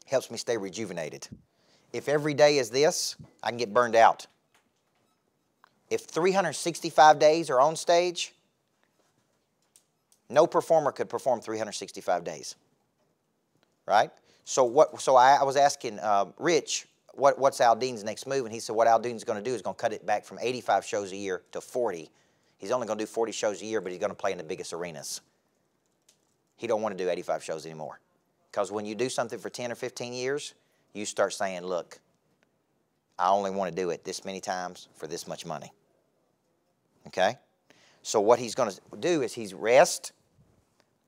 Helps me stay rejuvenated. If every day is this, I can get burned out. If 365 days are on stage, no performer could perform 365 days. Right? So I was asking Rich, what's Aldean's next move? And he said what Aldean's going to do is going to cut it back from 85 shows a year to 40. He's only going to do 40 shows a year, but he's going to play in the biggest arenas. He don't want to do 85 shows anymore. Because when you do something for 10 or 15 years, you start saying, look, I only want to do it this many times for this much money. Okay? So what he's going to do is he's rest,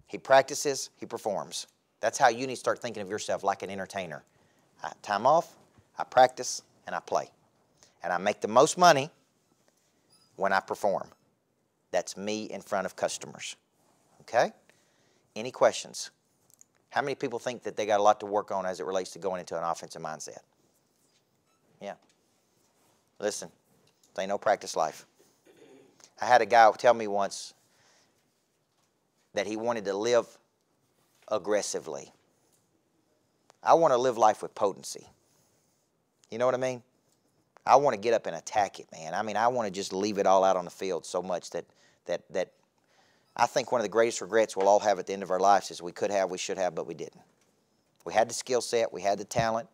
he practices, he performs. That's how you need to start thinking of yourself like an entertainer. Time off, I practice, and I play. And I make the most money when I perform. That's me in front of customers. Okay? Any questions? How many people think that they got a lot to work on as it relates to going into an offensive mindset? Yeah. Listen, there ain't no practice life. I had a guy tell me once that he wanted to live aggressively. I want to live life with potency. You know what I mean? I want to get up and attack it, man. I mean, I want to just leave it all out on the field so much that I think one of the greatest regrets we'll all have at the end of our lives is we could have, we should have, but we didn't. We had the skill set, we had the talent,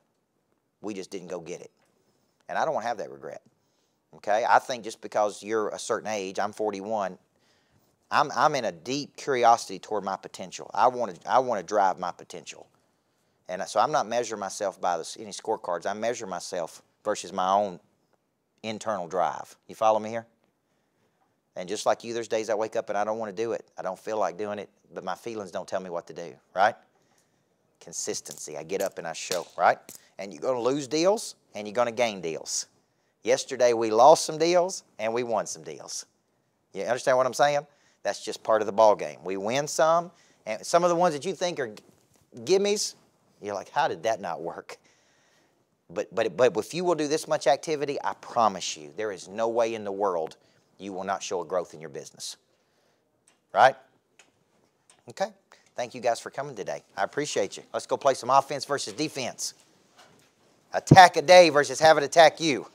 we just didn't go get it. And I don't want to have that regret. Okay? I think just because you're a certain age, I'm 41, I'm in a deep curiosity toward my potential. I want to drive my potential. And so I'm not measuring myself by any scorecards. I measure myself versus my own internal drive. You follow me here? And just like you, there's days I wake up and I don't want to do it. I don't feel like doing it, but my feelings don't tell me what to do, right? Consistency. I get up and I show, right? And you're going to lose deals and you're going to gain deals. Yesterday we lost some deals and we won some deals. You understand what I'm saying? That's just part of the ball game. We win some, and some of the ones that you think are gimmies, you're like, how did that not work? But if you will do this much activity, I promise you, there is no way in the world you will not show a growth in your business. Right? Okay. Thank you guys for coming today. I appreciate you. Let's go play some offense versus defense. Attack a day versus have it attack you.